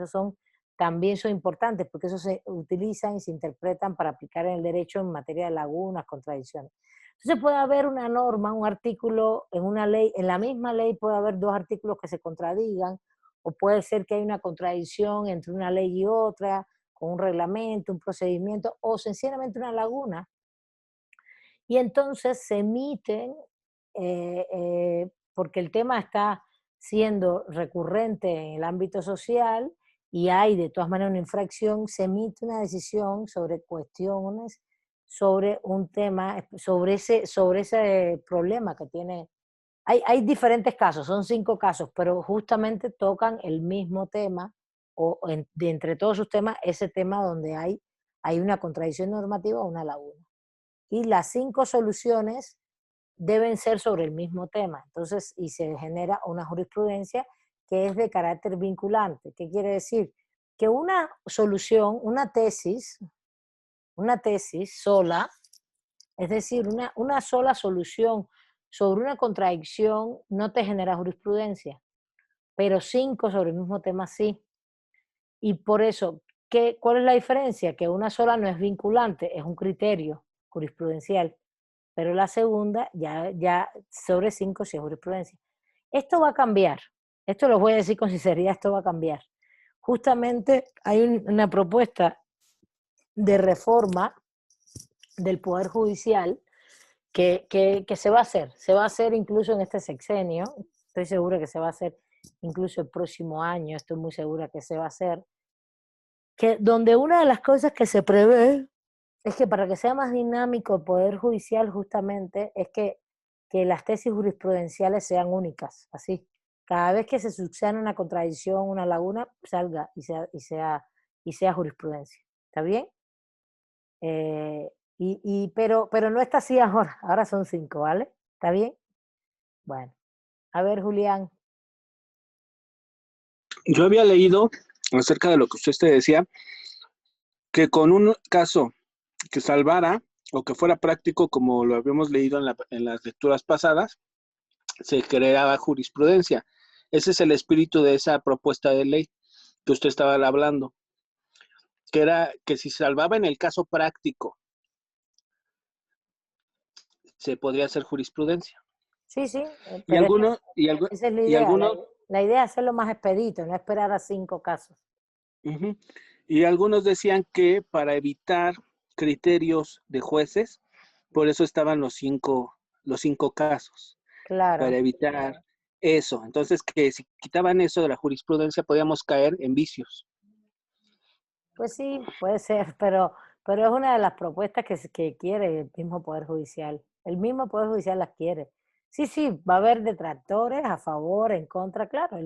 Speaker 1: también son importantes porque esos se utilizan y se interpretan para aplicar en el derecho en materia de lagunas, contradicciones. Entonces puede haber una norma, un artículo en una ley, en la misma ley puede haber 2 artículos que se contradigan, o puede ser que hay una contradicción entre una ley y otra, con un reglamento, un procedimiento, o sencillamente una laguna. Y entonces se emiten, porque el tema está siendo recurrente en el ámbito social y hay de todas maneras una infracción, se emite una decisión sobre cuestiones, sobre un tema, sobre ese problema que tiene. Hay diferentes casos, son 5 casos, pero justamente tocan el mismo tema, de entre todos sus temas, ese tema donde hay una contradicción normativa o una laguna. Y las 5 soluciones deben ser sobre el mismo tema. Entonces, y se genera una jurisprudencia que es de carácter vinculante. ¿Qué quiere decir? Que una solución, una tesis sola, es decir, una sola solución sobre una contradicción no te genera jurisprudencia, pero 5 sobre el mismo tema sí. Y por eso, ¿cuál es la diferencia? Que una sola no es vinculante, es un criterio jurisprudencial, pero la segunda ya sobre 5 sí es jurisprudencia. Esto va a cambiar, esto lo voy a decir con sinceridad, esto va a cambiar. Justamente hay una propuesta de reforma del Poder Judicial que se va a hacer incluso en este sexenio, estoy segura que se va a hacer incluso el próximo año, estoy muy segura que se va a hacer, que donde una de las cosas que se prevé es que para que sea más dinámico el Poder Judicial justamente es que las tesis jurisprudenciales sean únicas, así. Cada vez que se suceda una contradicción, una laguna, salga y sea jurisprudencia. ¿Está bien? Pero no está así ahora son 5, ¿vale? ¿Está bien? Bueno, a ver, Julián.
Speaker 8: Yo había leído acerca de lo que usted decía, que con un caso que salvara o que fuera práctico, como lo habíamos leído en las lecturas pasadas, se creaba jurisprudencia. Ese es el espíritu de esa propuesta de ley que usted estaba hablando, que era que si salvaba en el caso práctico se podría hacer jurisprudencia.
Speaker 1: Sí, sí,
Speaker 8: Y
Speaker 1: pero
Speaker 8: algunos,
Speaker 1: esa es la
Speaker 8: y
Speaker 1: idea.
Speaker 8: algunos,
Speaker 1: La idea es hacerlo más expedito, no esperar a 5 casos.
Speaker 8: ujú, y algunos decían que para evitar criterios de jueces, por eso estaban los cinco casos, para
Speaker 1: Claro,
Speaker 8: evitar eso. Entonces, que si quitaban eso de la jurisprudencia, podíamos caer en vicios.
Speaker 1: pues sí, puede ser, pero es una de las propuestas que quiere el mismo Poder Judicial. El mismo Poder Judicial las quiere. Sí, sí, va a haber detractores a favor, en contra, claro.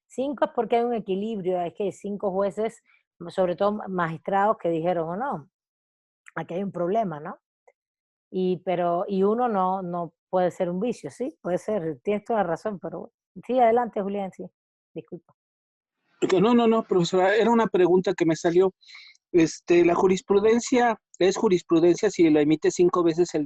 Speaker 1: 5 es porque hay un equilibrio, es que hay 5 jueces, sobre todo magistrados, que dijeron, o no, aquí hay un problema, ¿no? Y uno no puede ser un vicio, sí, puede ser, tienes toda la razón, pero sí, adelante, Julián, sí, disculpa.
Speaker 8: No, profesora, era una pregunta que me salió. La jurisprudencia, ¿es jurisprudencia si la emite 5 veces el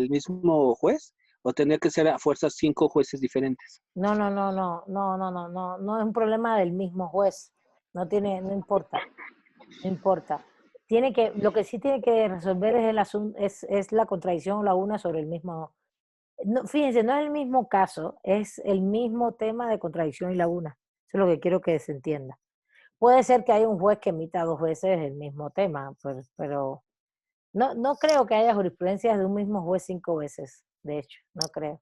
Speaker 8: mismo juez? ¿O tendría que ser a fuerzas 5 jueces diferentes?
Speaker 1: No es un problema del mismo juez, no importa, no importa. Lo que sí tiene que resolver es el asunto, es la contradicción la una sobre el mismo. No, fíjense, no es el mismo caso, es el mismo tema de contradicción y laguna. Eso es lo que quiero que se entienda. Puede ser que haya un juez que emita 2 veces el mismo tema, pero no creo que haya jurisprudencias de un mismo juez 5 veces, de hecho, no creo.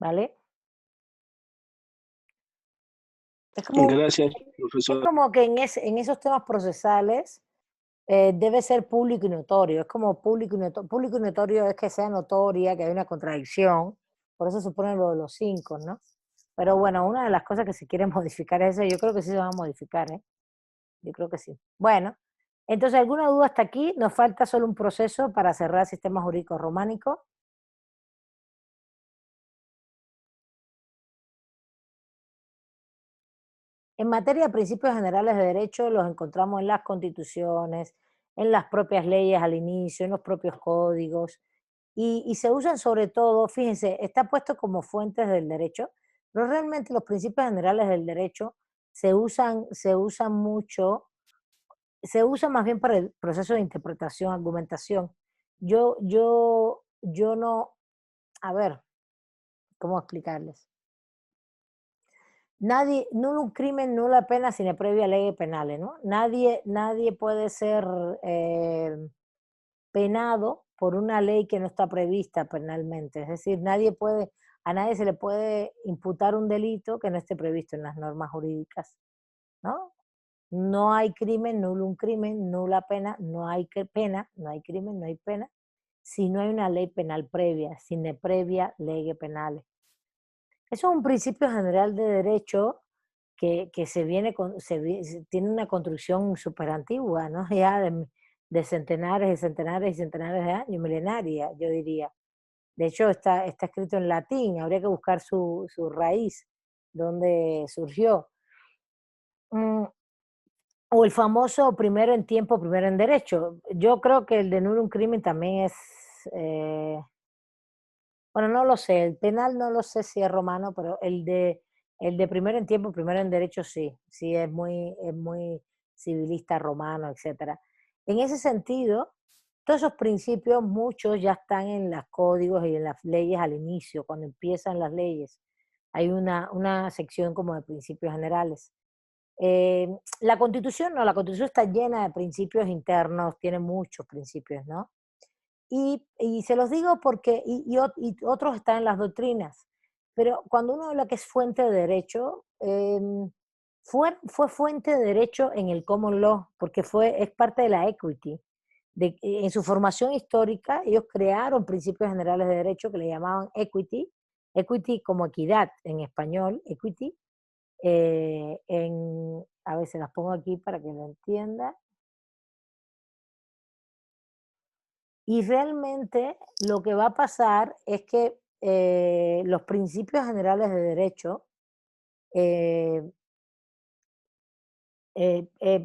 Speaker 1: ¿Vale? Es como,
Speaker 8: Gracias,
Speaker 1: es
Speaker 8: profesor.
Speaker 1: como que en esos temas procesales debe ser público y notorio. Es como público y notorio es que sea notoria, que hay una contradicción. Por eso se pone lo de los 5, ¿no? Pero bueno, una de las cosas que se quiere modificar es eso. Yo creo que sí se va a modificar, ¿eh? Yo creo que sí. Bueno, entonces, ¿alguna duda hasta aquí? Nos falta solo un proceso para cerrar el sistema jurídico románico. En materia de principios generales de derecho, los encontramos en las constituciones, en las propias leyes al inicio, en los propios códigos, y se usan sobre todo, fíjense, está puesto como fuentes del derecho, pero realmente los principios generales del derecho se usan mucho, se usan más bien para el proceso de interpretación, argumentación. Yo no, a ver, ¿cómo explicarles? Nadie, nulo crimen, nula pena sine previa ley penales, ¿no? Nadie puede ser penado por una ley que no está prevista penalmente. Es decir, a nadie se le puede imputar un delito que no esté previsto en las normas jurídicas, ¿no? No hay crimen, nulo crimen, nula pena, no hay pena, no hay crimen, no hay pena, si no hay una ley penal previa, sine previa ley penales. Eso es un principio general de derecho que tiene una construcción súper antigua, ¿no? Ya de centenares y centenares y centenares de años, milenaria, yo diría. De hecho, está escrito en latín, habría que buscar su raíz, donde surgió. O el famoso primero en tiempo, primero en derecho. Yo creo que el de nullum crimen también es, eh, bueno, no lo sé, el penal no lo sé si es romano, pero el de primero en tiempo, primero en derecho sí, sí es muy civilista romano, etcétera. En ese sentido, todos esos principios, muchos ya están en los códigos y en las leyes al inicio, cuando empiezan las leyes. Hay una sección como de principios generales. La Constitución no, la Constitución está llena de principios internos, tiene muchos principios, ¿no? Y se los digo porque, y otros están en las doctrinas, pero cuando uno habla que es fuente de derecho, fue fuente de derecho en el common law, porque es parte de la equity. En su formación histórica, ellos crearon principios generales de derecho que le llamaban equity como equidad en español, equity, a ver, se las pongo aquí para que lo entienda. Y realmente lo que va a pasar es que los principios generales de derecho eh,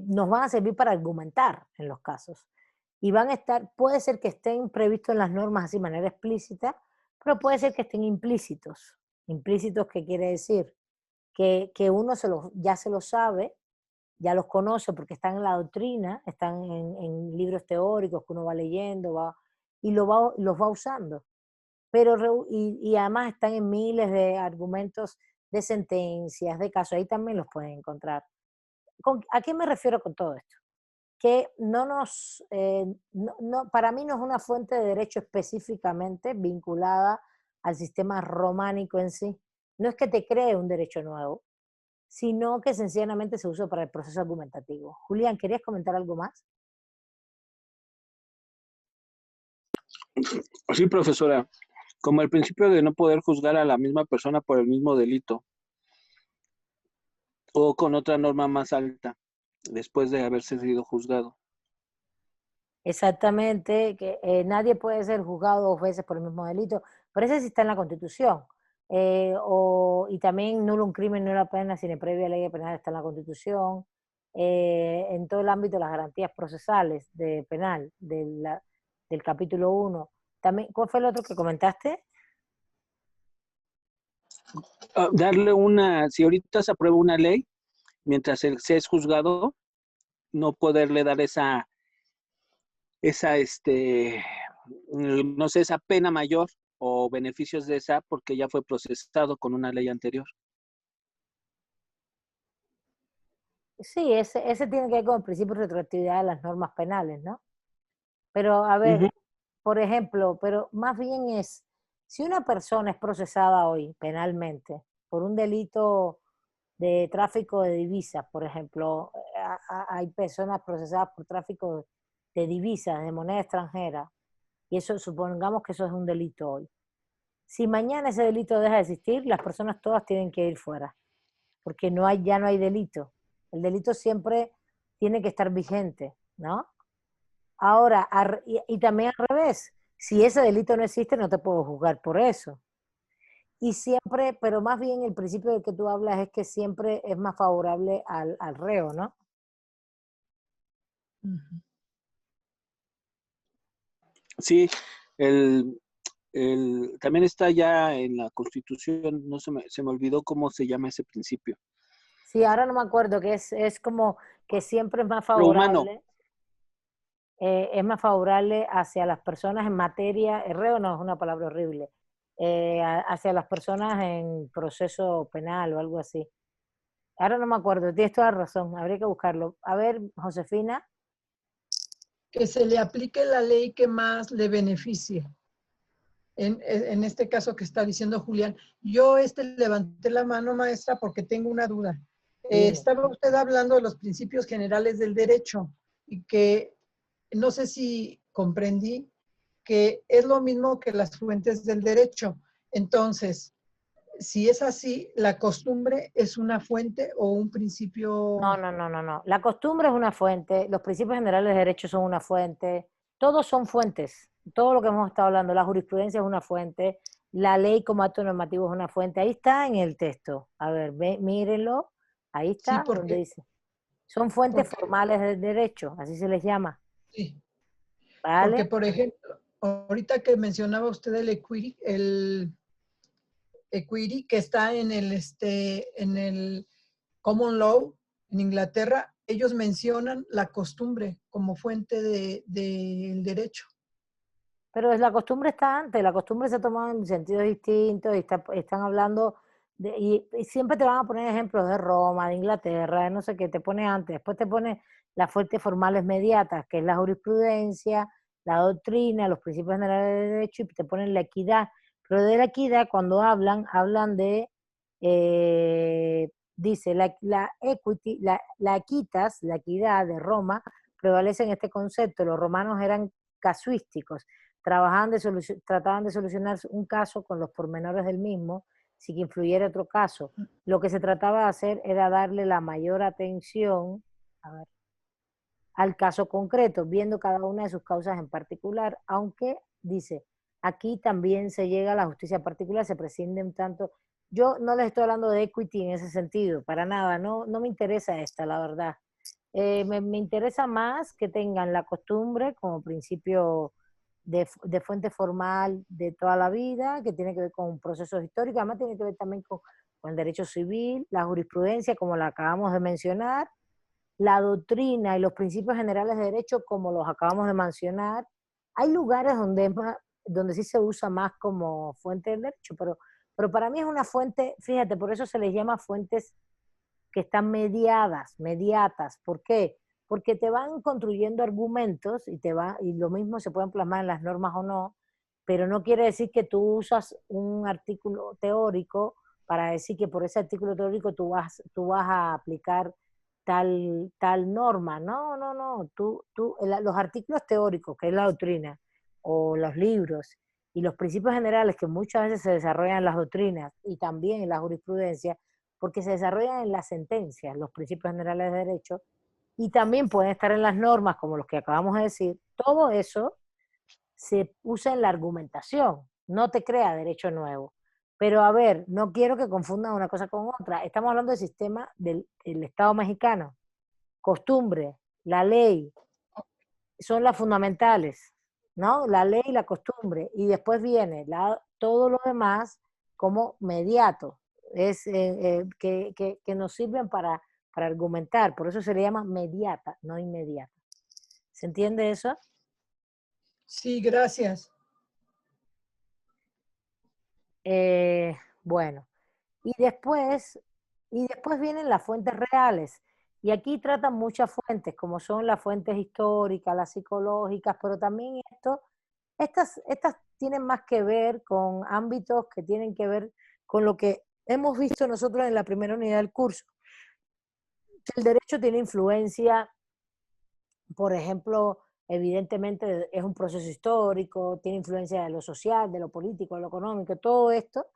Speaker 1: nos van a servir para argumentar en los casos. Y van a estar, puede ser que estén previstos en las normas así de manera explícita, pero puede ser que estén implícitos. ¿Implícitos qué quiere decir? Que uno ya se lo sabe ya los conoce porque están en la doctrina, están en libros teóricos que uno va leyendo y los va usando. Pero y además están en miles de argumentos de sentencias, de casos, ahí también los pueden encontrar. ¿A qué me refiero con todo esto? Que para mí no es una fuente de derecho específicamente vinculada al sistema románico en sí. No es que te cree un derecho nuevo, sino que sencillamente se usa para el proceso argumentativo. Julián, ¿querías comentar algo más?
Speaker 8: Sí, profesora, como el principio de no poder juzgar a la misma persona por el mismo delito o con otra norma más alta después de haberse sido juzgado.
Speaker 1: Exactamente, que nadie puede ser juzgado 2 veces por el mismo delito, pero ese sí está en la Constitución. Y también nulo un crimen, nula pena, sin previa ley penal está en la Constitución. En todo el ámbito de las garantías procesales de penal, del capítulo 1. También, ¿cuál fue el otro que comentaste?
Speaker 8: Si ahorita se aprueba una ley, mientras se es juzgado, no poderle dar esa no sé, esa pena mayor o beneficios de esa porque ya fue procesado con una ley anterior.
Speaker 1: Sí, ese tiene que ver con el principio de retroactividad de las normas penales, ¿no? Pero, a ver, por ejemplo, pero más bien es, si una persona es procesada hoy penalmente por un delito de tráfico de divisas, por ejemplo, hay personas procesadas por tráfico de divisas, de moneda extranjera, y eso supongamos que eso es un delito hoy. Si mañana ese delito deja de existir, las personas todas tienen que ir fuera, porque ya no hay delito. El delito siempre tiene que estar vigente, ¿no? Ahora, y también al revés, si ese delito no existe, no te puedo juzgar por eso. Y siempre, pero más bien el principio del que tú hablas es que siempre es más favorable al reo, ¿no?
Speaker 8: Sí, también está ya en la Constitución, no se me olvidó cómo se llama ese principio.
Speaker 1: Sí, ahora no me acuerdo, que es como que siempre es más
Speaker 8: Lo humano.
Speaker 1: favorable. Es más favorable hacia las personas en materia, reo no es una palabra horrible, hacia las personas en proceso penal o algo así. Ahora no me acuerdo, tienes toda la razón, habría que buscarlo. A ver, Josefina.
Speaker 7: Que se le aplique la ley que más le beneficie. En este caso que está diciendo Julián, yo levanté la mano, maestra, porque tengo una duda. Estaba usted hablando de los principios generales del derecho y que no sé si comprendí que es lo mismo que las fuentes del derecho. Entonces, si es así, ¿la costumbre es una fuente o un principio?
Speaker 1: No. La costumbre es una fuente, los principios generales de derecho son una fuente, todos son fuentes. Todo lo que hemos estado hablando, la jurisprudencia es una fuente, la ley como acto normativo es una fuente. Ahí está en el texto. A ver, mírenlo. Ahí está,
Speaker 7: Sí,
Speaker 1: donde dice. Son fuentes formales del derecho, así se les llama.
Speaker 7: Sí.
Speaker 1: ¿Vale?
Speaker 7: Porque, por ejemplo, ahorita que mencionaba usted el equity que está en el common law en Inglaterra, ellos mencionan la costumbre como fuente del derecho.
Speaker 1: Pero la costumbre está antes, la costumbre se ha tomado en sentidos distintos y están hablando, y siempre te van a poner ejemplos de Roma, de Inglaterra, de no sé qué, te pone antes, después te pone las fuentes formales mediatas, que es la jurisprudencia, la doctrina, los principios generales de derecho, y te ponen la equidad. Pero de la equidad, cuando hablan de, dice, la equity, la equitas, la equidad de Roma, prevalece en este concepto. Los romanos eran casuísticos, trataban de solucionar un caso con los pormenores del mismo, sin que influyera otro caso. Lo que se trataba de hacer era darle la mayor atención al caso concreto, viendo cada una de sus causas en particular, aunque, dice, aquí también se llega a la justicia particular, se prescinde un tanto. Yo no les estoy hablando de equity en ese sentido, para nada, no me interesa esta, la verdad. Me interesa más que tengan la costumbre como principio de fuente formal de toda la vida, que tiene que ver con procesos históricos, además tiene que ver también con el derecho civil, la jurisprudencia, como la acabamos de mencionar, la doctrina y los principios generales de derecho, como los acabamos de mencionar. Hay lugares donde sí se usa más como fuente del derecho, pero para mí es una fuente, fíjate, por eso se les llama fuentes que están mediatas. ¿Por qué? Porque te van construyendo argumentos y lo mismo se pueden plasmar en las normas o no, pero no quiere decir que tú usas un artículo teórico para decir que por ese artículo teórico tú vas a aplicar tal norma. No. Los artículos teóricos, que es la doctrina, o los libros, y los principios generales que muchas veces se desarrollan en las doctrinas y también en la jurisprudencia, porque se desarrollan en las sentencias, los principios generales de derecho, y también pueden estar en las normas, como los que acabamos de decir. Todo eso se usa en la argumentación, no te crea derecho nuevo. Pero a ver, no quiero que confundan una cosa con otra. Estamos hablando del sistema del Estado mexicano. Costumbre, la ley, son las fundamentales, ¿no? La ley y la costumbre. Y después viene todo lo demás como mediato, que nos sirven para argumentar. Por eso se le llama mediata, no inmediata. ¿Se entiende eso?
Speaker 7: Sí, gracias.
Speaker 1: Bueno, y después vienen las fuentes reales. Y aquí tratan muchas fuentes, como son las fuentes históricas, las psicológicas, pero también estas tienen más que ver con ámbitos que tienen que ver con lo que hemos visto nosotros en la primera unidad del curso. Que el derecho tiene influencia, por ejemplo, evidentemente es un proceso histórico, tiene influencia de lo social, de lo político, de lo económico, todo esto.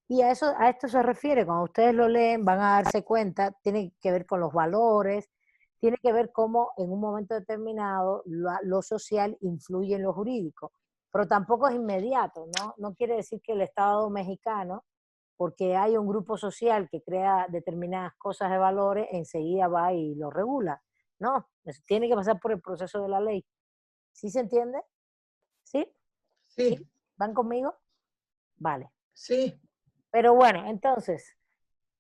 Speaker 1: Y a esto se refiere, cuando ustedes lo leen van a darse cuenta, tiene que ver con los valores, tiene que ver cómo en un momento determinado lo social influye en lo jurídico, pero tampoco es inmediato, ¿no? No quiere decir que el Estado mexicano, porque hay un grupo social que crea determinadas cosas de valores, enseguida va y lo regula. No, tiene que pasar por el proceso de la ley. ¿Sí se entiende? ¿Sí?
Speaker 7: Sí.
Speaker 1: ¿Van conmigo? Vale.
Speaker 7: Sí.
Speaker 1: Pero bueno, entonces,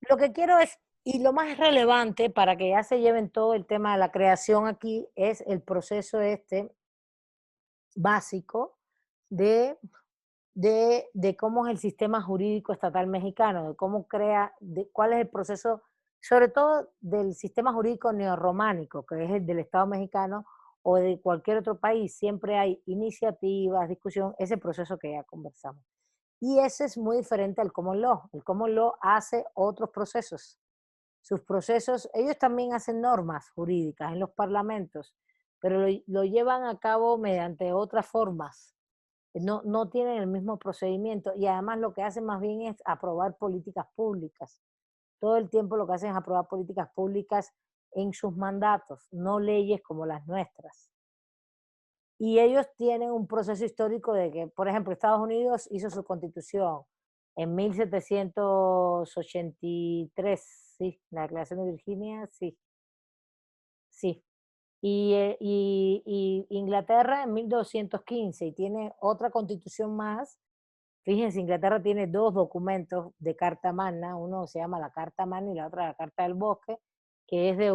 Speaker 1: lo que quiero es, y lo más relevante para que ya se lleven todo el tema de la creación aquí, es el proceso básico de cómo es el sistema jurídico estatal mexicano, de cómo cuál es el proceso, sobre todo del sistema jurídico neorrománico, que es el del Estado mexicano o de cualquier otro país. Siempre hay iniciativas, discusión, ese proceso que ya conversamos. Y ese es muy diferente al common law. El common law hace otros procesos. Sus procesos, ellos también hacen normas jurídicas en los parlamentos, pero lo llevan a cabo mediante otras formas. No tienen el mismo procedimiento y además lo que hacen más bien es aprobar políticas públicas. Todo el tiempo lo que hacen es aprobar políticas públicas en sus mandatos, no leyes como las nuestras. Y ellos tienen un proceso histórico de que, por ejemplo, Estados Unidos hizo su constitución en 1783, sí, la Declaración de Virginia, sí. Y Inglaterra en 1215, y tiene otra constitución más. Fíjense, Inglaterra tiene dos documentos de Carta Magna, uno se llama la Carta Magna y la otra la Carta del Bosque, que es de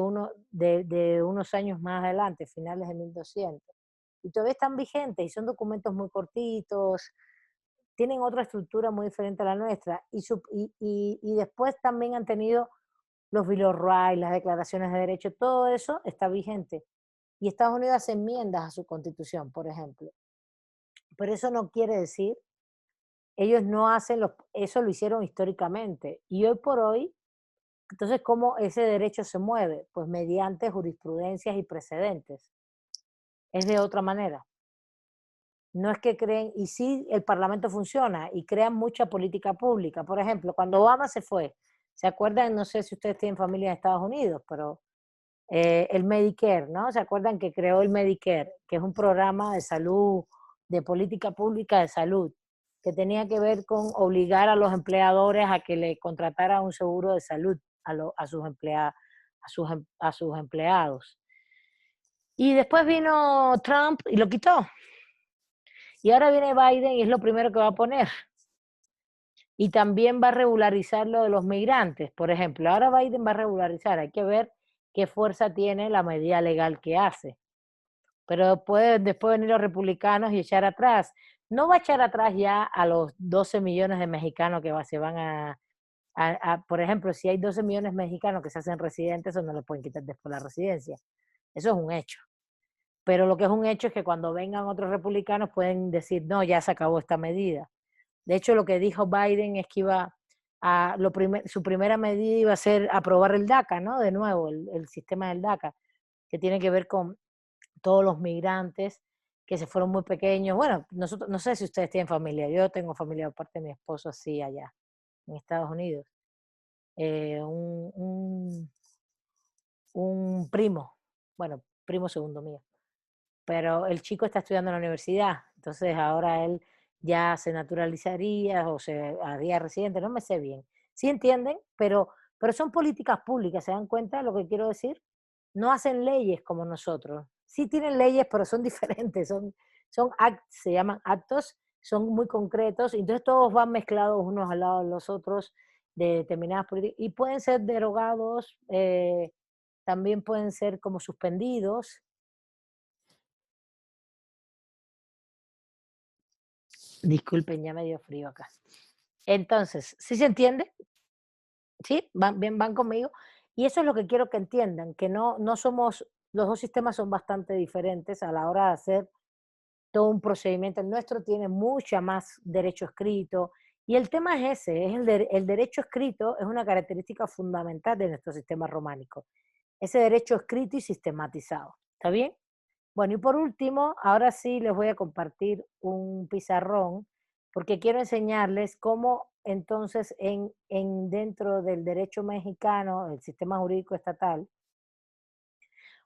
Speaker 1: unos años más adelante, finales de 1200. Y todavía están vigentes y son documentos muy cortitos, tienen otra estructura muy diferente a la nuestra. Y después también han tenido los Bill of Rights, las declaraciones de derechos, todo eso está vigente. Y Estados Unidos hace enmiendas a su constitución, por ejemplo. Pero eso no quiere decir, ellos no hacen, eso lo hicieron históricamente. Y hoy por hoy, entonces, ¿cómo ese derecho se mueve? Pues mediante jurisprudencias y precedentes. Es de otra manera. No es que creen, y sí el Parlamento funciona y crean mucha política pública. Por ejemplo, cuando Obama se fue, ¿se acuerdan? No sé si ustedes tienen familia en Estados Unidos, pero el Medicare, ¿no? ¿Se acuerdan que creó el Medicare? Que es un programa de salud, de política pública de salud, que tenía que ver con obligar a los empleadores a que le contrataran un seguro de salud a sus empleados. Y después vino Trump y lo quitó. Y ahora viene Biden y es lo primero que va a poner. Y también va a regularizar lo de los migrantes, por ejemplo. Ahora Biden va a regularizar, hay que ver qué fuerza tiene la medida legal que hace. Pero pueden después venir los republicanos y echar atrás. No va a echar atrás ya a los 12 millones de mexicanos que se van por ejemplo, si hay 12 millones de mexicanos que se hacen residentes, eso no le pueden quitar después la residencia. Eso es un hecho. Pero lo que es un hecho es que cuando vengan otros republicanos pueden decir, no, ya se acabó esta medida. De hecho, lo que dijo Biden es que iba su primera medida iba a ser aprobar el DACA, ¿no? De nuevo, el sistema del DACA, que tiene que ver con todos los migrantes que se fueron muy pequeños. Bueno, nosotros, no sé si ustedes tienen familia, yo tengo familia de parte de mi esposo así allá, en Estados Unidos. Un primo, bueno, primo segundo mío, pero el chico está estudiando en la universidad, entonces ahora él ya se naturalizaría o se haría residente, no me sé bien. Sí entienden, pero son políticas públicas, ¿se dan cuenta de lo que quiero decir? No hacen leyes como nosotros. Sí tienen leyes, pero son diferentes, se llaman actos, son muy concretos, entonces todos van mezclados unos al lado de los otros de determinadas políticas, y pueden ser derogados, también pueden ser como suspendidos. Disculpen, ya me dio frío acá. Entonces, ¿sí se entiende? ¿Sí? ¿Van conmigo? Y eso es lo que quiero que entiendan, que no somos, los dos sistemas son bastante diferentes a la hora de hacer todo un procedimiento. El nuestro tiene mucha más derecho escrito, y el tema es ese, el derecho escrito es una característica fundamental de nuestro sistema románico. Ese derecho escrito y sistematizado. ¿Está bien? Bueno, y por último, ahora sí les voy a compartir un pizarrón, porque quiero enseñarles cómo entonces dentro del derecho mexicano, el sistema jurídico estatal,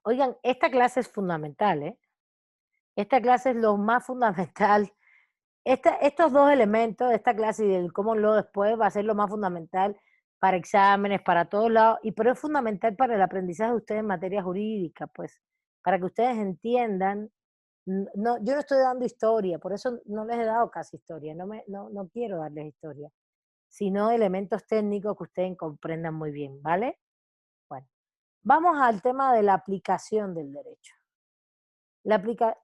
Speaker 1: oigan, esta clase es fundamental, ¿eh? Esta clase es lo más fundamental. Estos dos elementos de esta clase y del cómo lo después va a ser lo más fundamental para exámenes, para todos lados, pero es fundamental para el aprendizaje de ustedes en materia jurídica, pues, para que ustedes entiendan. No, yo no estoy dando historia, por eso no les he dado casi historia, no quiero darles historia, sino elementos técnicos que ustedes comprendan muy bien, ¿vale? Bueno, vamos al tema de la aplicación del derecho.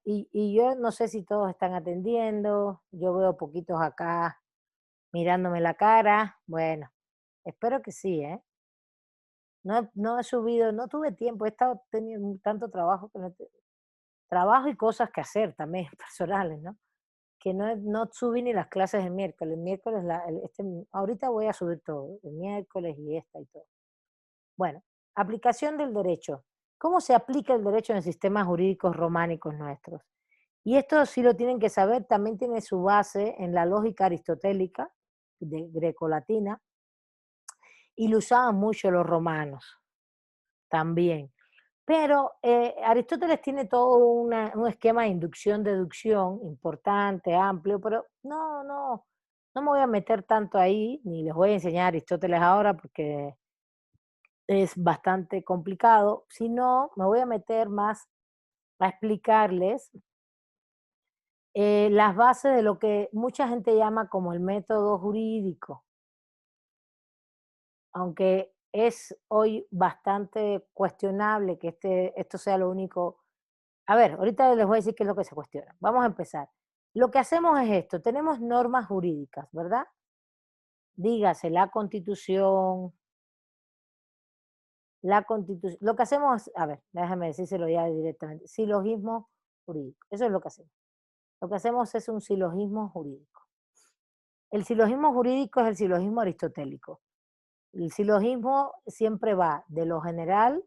Speaker 1: Y yo no sé si todos están atendiendo, yo veo poquitos acá mirándome la cara, bueno, espero que sí, ¿eh? No he subido, no tuve tiempo, he estado teniendo tanto trabajo, trabajo y cosas que hacer también, personales, ¿no? Que no subí ni las clases el miércoles. El miércoles, ahorita voy a subir todo, el miércoles y esta y todo. Bueno, aplicación del derecho. ¿Cómo se aplica el derecho en los sistemas jurídicos románicos nuestros? Y esto sí lo tienen que saber, también tiene su base en la lógica aristotélica, grecolatina, y lo usaban mucho los romanos también. Pero Aristóteles tiene todo un esquema de inducción-deducción importante, amplio, pero no me voy a meter tanto ahí, ni les voy a enseñar a Aristóteles ahora porque es bastante complicado, sino me voy a meter más a explicarles las bases de lo que mucha gente llama como el método jurídico, aunque es hoy bastante cuestionable que esto sea lo único. A ver, ahorita les voy a decir qué es lo que se cuestiona. Vamos a empezar. Lo que hacemos es esto, tenemos normas jurídicas, ¿verdad? Dígase la Constitución, lo que hacemos, a ver, déjame decírselo ya directamente, silogismo jurídico, eso es lo que hacemos. Lo que hacemos es un silogismo jurídico. El silogismo jurídico es el silogismo aristotélico. El silogismo siempre va de lo general,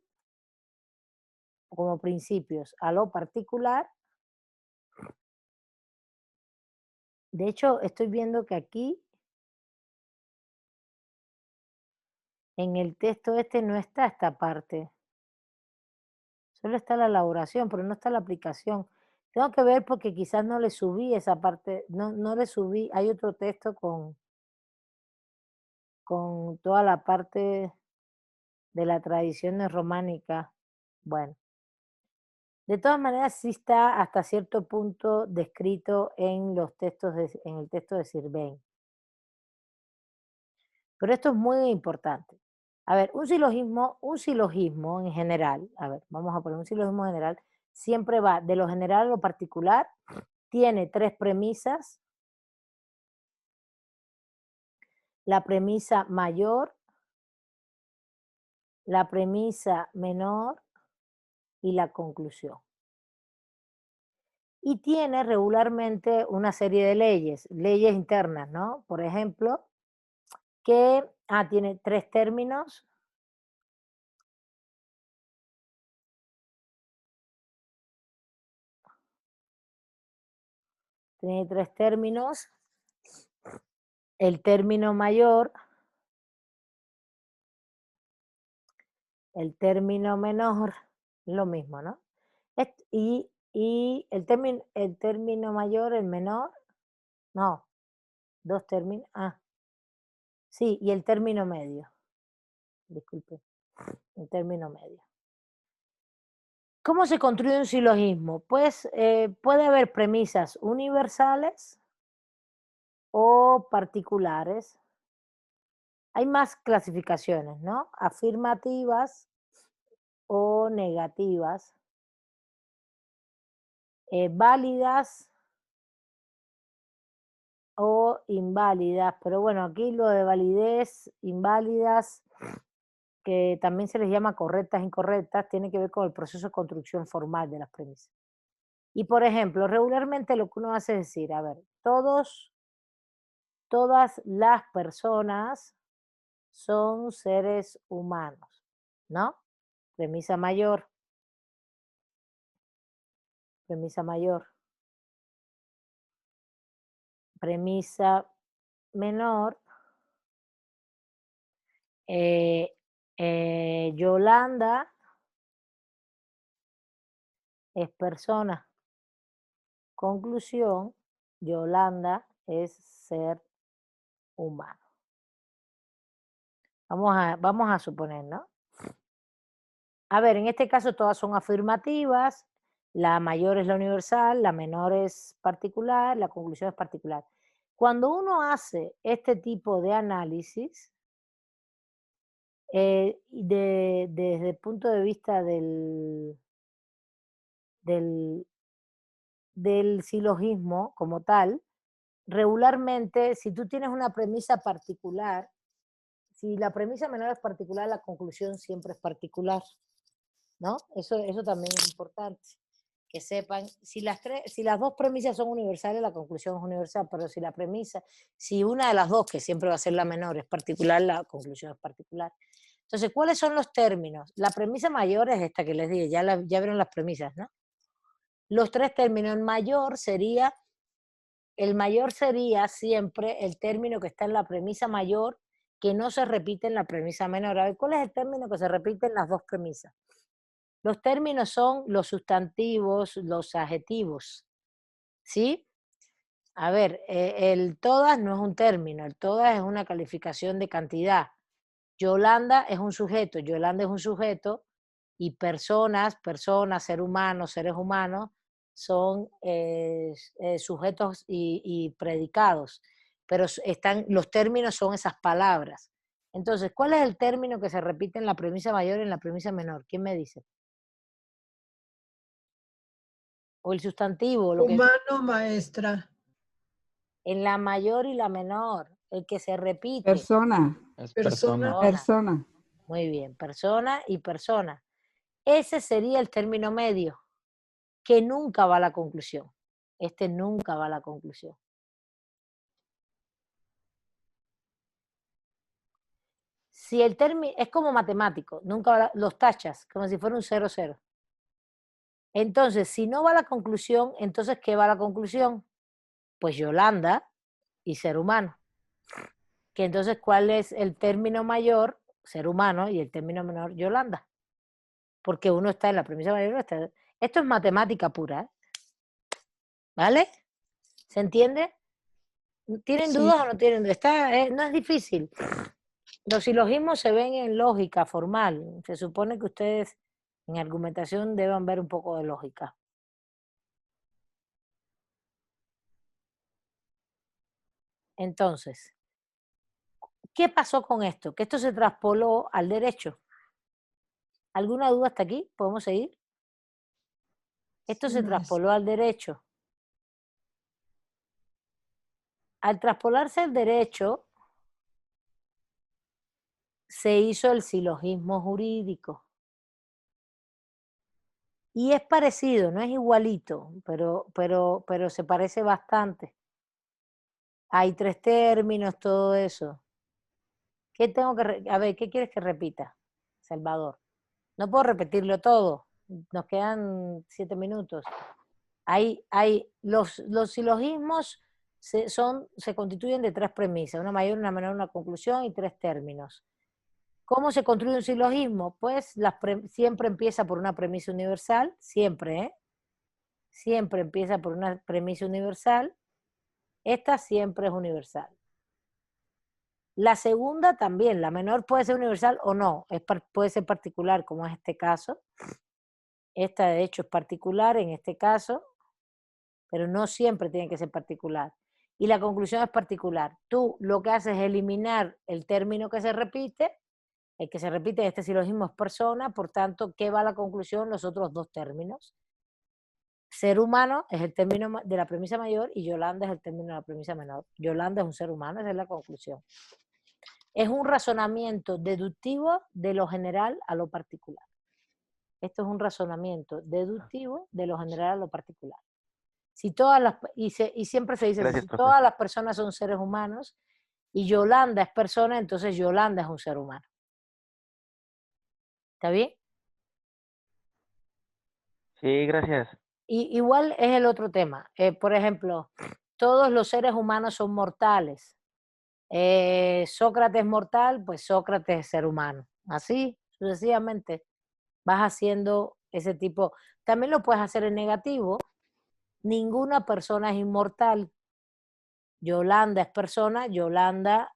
Speaker 1: como principios, a lo particular. De hecho, estoy viendo que aquí, en el texto este, no está esta parte. Solo está la elaboración, pero no está la aplicación. Tengo que ver porque quizás no le subí esa parte, no le subí. Hay otro texto con toda la parte de la tradición románica. Bueno, de todas maneras sí está hasta cierto punto descrito en los textos en el texto de Sirven. Pero esto es muy importante. A ver, un silogismo en general, a ver, vamos a poner un silogismo general, siempre va de lo general a lo particular, tiene 3 premisas. La premisa mayor, la premisa menor y la conclusión. Y tiene regularmente una serie de leyes internas, ¿no? Por ejemplo, que tiene 3 términos. Tiene 3 términos. El término mayor, el término menor, lo mismo, ¿no? Y el término mayor, el menor, no, 2 términos, sí, y el término medio, disculpe, el término medio. ¿Cómo se construye un silogismo? Pues puede haber premisas universales o particulares. Hay más clasificaciones, ¿no? Afirmativas o negativas, válidas o inválidas, pero bueno, aquí lo de validez, inválidas, que también se les llama correctas, incorrectas, tiene que ver con el proceso de construcción formal de las premisas. Y por ejemplo, regularmente lo que uno hace es decir, a ver, todas las personas son seres humanos, ¿no? Premisa mayor. Premisa mayor. Premisa menor. Yolanda es persona. Conclusión, Yolanda es ser humano. Vamos a suponer, ¿no? A ver, en este caso todas son afirmativas, la mayor es la universal, la menor es particular, la conclusión es particular. Cuando uno hace este tipo de análisis, desde el punto de vista del silogismo como tal, regularmente, si tú tienes una premisa particular, si la premisa menor es particular, la conclusión siempre es particular, ¿no? Eso también es importante, que sepan, si las 2 premisas son universales, la conclusión es universal, pero si una de las 2, que siempre va a ser la menor, es particular, la conclusión es particular. Entonces, ¿cuáles son los términos? La premisa mayor es esta que les dije, ya vieron las premisas, ¿no? Los 3 términos, el mayor sería siempre el término que está en la premisa mayor, que no se repite en la premisa menor. A ver, ¿cuál es el término que se repite en las 2 premisas? Los términos son los sustantivos, los adjetivos, ¿sí? A ver, el todas no es un término, el todas es una calificación de cantidad. Yolanda es un sujeto, y personas, ser humanos, seres humanos, son sujetos y predicados, pero los términos son esas palabras. Entonces, ¿cuál es el término que se repite en la premisa mayor y en la premisa menor? ¿Quién me dice? O el sustantivo,
Speaker 7: Humano, maestra.
Speaker 1: en la mayor y la menor, el que se repite.
Speaker 2: Persona.
Speaker 9: Es
Speaker 7: Persona.
Speaker 2: Persona.
Speaker 1: Muy bien, persona y persona. Ese sería el término medio, que nunca va a la conclusión. Este nunca va a la conclusión. Si el término es como matemático, nunca los tachas, como si fuera un 0, 0. Entonces, si no va a la conclusión, entonces, ¿qué va a la conclusión? Pues Yolanda y ser humano. Que entonces, ¿cuál es el término mayor? Ser humano, y el término menor, Yolanda. Porque uno está en la premisa mayor. Esto es matemática pura, ¿eh? ¿Vale? ¿Se entiende? ¿Tienen
Speaker 7: Sí.
Speaker 1: dudas o no tienen dudas? No es difícil. Los silogismos se ven en lógica formal. Se supone que ustedes en argumentación deban ver un poco de lógica. Entonces, ¿Qué pasó con esto? Que esto se traspoló al derecho. ¿Alguna duda hasta aquí? ¿Podemos seguir? Esto
Speaker 7: Sí,
Speaker 1: se
Speaker 7: maestra.
Speaker 1: traspoló al derecho. Al traspolarse al derecho, se hizo el silogismo jurídico. Y es parecido, no es igualito, pero se parece bastante. Hay 3 términos, todo eso. ¿Qué tengo que a ver, qué quieres que repita, Salvador? No puedo repetirlo todo. Nos quedan 7 minutos. Los silogismos se constituyen de 3 premisas, una mayor, una menor, una conclusión y 3 términos. ¿Cómo se construye un silogismo? Pues siempre empieza por una premisa universal, siempre, ¿eh? Siempre empieza por una premisa universal. Esta siempre es universal. La segunda también, la menor puede ser universal o no, puede ser particular, como es este caso. Esta de hecho es particular en este caso, pero no siempre tiene que ser particular. Y la conclusión es particular. Tú lo que haces es eliminar el término que se repite. El que se repite en este silogismo es persona, por tanto, ¿qué va a la conclusión? Los otros 2 términos. Ser humano es el término de la premisa mayor y Yolanda es el término de la premisa menor. Yolanda es un ser humano, esa es la conclusión. Es un razonamiento deductivo de lo general a lo particular. Esto es un razonamiento deductivo de lo general a lo particular. Si todas las, y siempre se dice,
Speaker 3: Gracias,
Speaker 1: si
Speaker 3: profe.
Speaker 1: todas las personas son seres humanos y Yolanda es persona, entonces Yolanda es un ser humano. ¿Está bien?
Speaker 3: Sí, gracias.
Speaker 1: Y igual es el otro tema. Por ejemplo, todos los seres humanos son mortales. Sócrates es mortal, pues Sócrates es ser humano. Así, sucesivamente, vas haciendo ese tipo. También lo puedes hacer en negativo. Ninguna persona es inmortal. Yolanda es persona, Yolanda,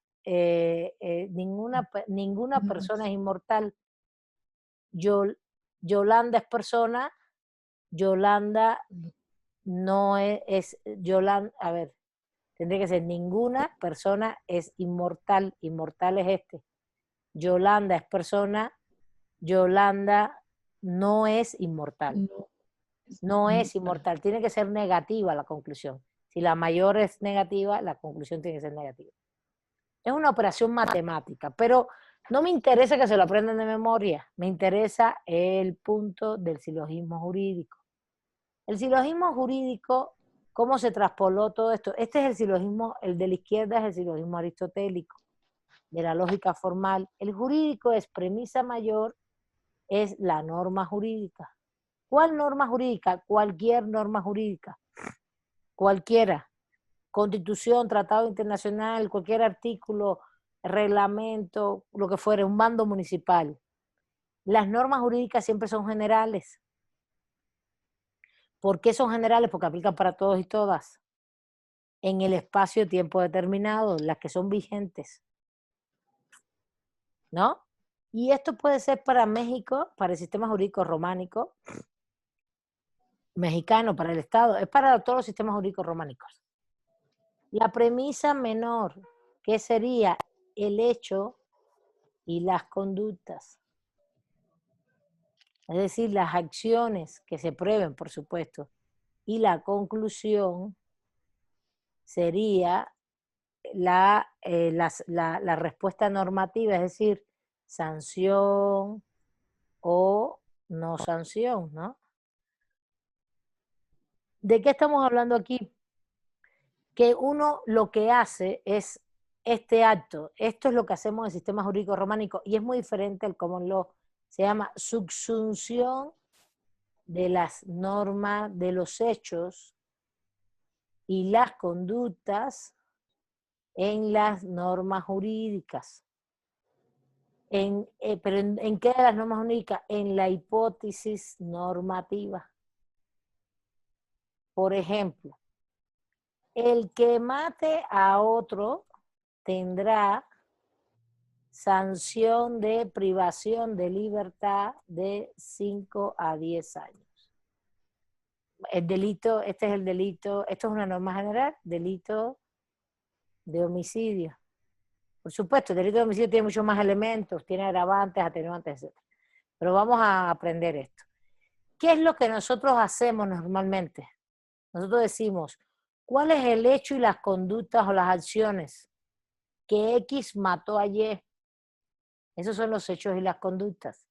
Speaker 1: ninguna persona es inmortal. Yolanda es persona, Yolanda no Yolanda, a ver, tendría que ser ninguna persona es inmortal, inmortal es este. Yolanda es persona, Yolanda no es inmortal. No es inmortal, tiene que ser negativa la conclusión. Si la mayor es negativa, la conclusión tiene que ser negativa. Es una operación matemática, pero no me interesa que se lo aprendan de memoria, me interesa el punto del silogismo jurídico. El silogismo jurídico, ¿cómo se traspoló todo esto? Este es el silogismo, el de la izquierda es el silogismo aristotélico, de la lógica formal. El jurídico es premisa mayor, es la norma jurídica. ¿Cuál norma jurídica? Cualquier norma jurídica. Cualquiera. Constitución, tratado internacional, cualquier artículo, reglamento, lo que fuere, un mando municipal. Las normas jurídicas siempre son generales. ¿Por qué son generales? Porque aplican para todos y todas. En el espacio de tiempo determinado, las que son vigentes. ¿No? Y esto puede ser para México, para el sistema jurídico románico, mexicano, para el Estado, es para todos los sistemas jurídicos románicos. La premisa menor, que sería el hecho y las conductas. Es decir, las acciones que se prueben, por supuesto. Y la conclusión sería la respuesta normativa, es decir, sanción o no sanción, ¿no? ¿De qué estamos hablando aquí? Que uno lo que hace es este acto, esto es lo que hacemos en el sistema jurídico románico y es muy diferente al common law, se llama subsunción de las normas, de los hechos y las conductas en las normas jurídicas. ¿Pero en qué de las normas jurídicas? En la hipótesis normativa. Por ejemplo, el que mate a otro tendrá sanción de privación de libertad de 5 a 10 años. El delito, este es el delito, esto es una norma general, delito de homicidio. Por supuesto, el delito de homicidio tiene muchos más elementos, tiene agravantes, atenuantes, etc. Pero vamos a aprender esto. ¿Qué es lo que nosotros hacemos normalmente? Nosotros decimos, ¿cuál es el hecho y las conductas o las acciones que X mató a Y? Esos son los hechos y las conductas.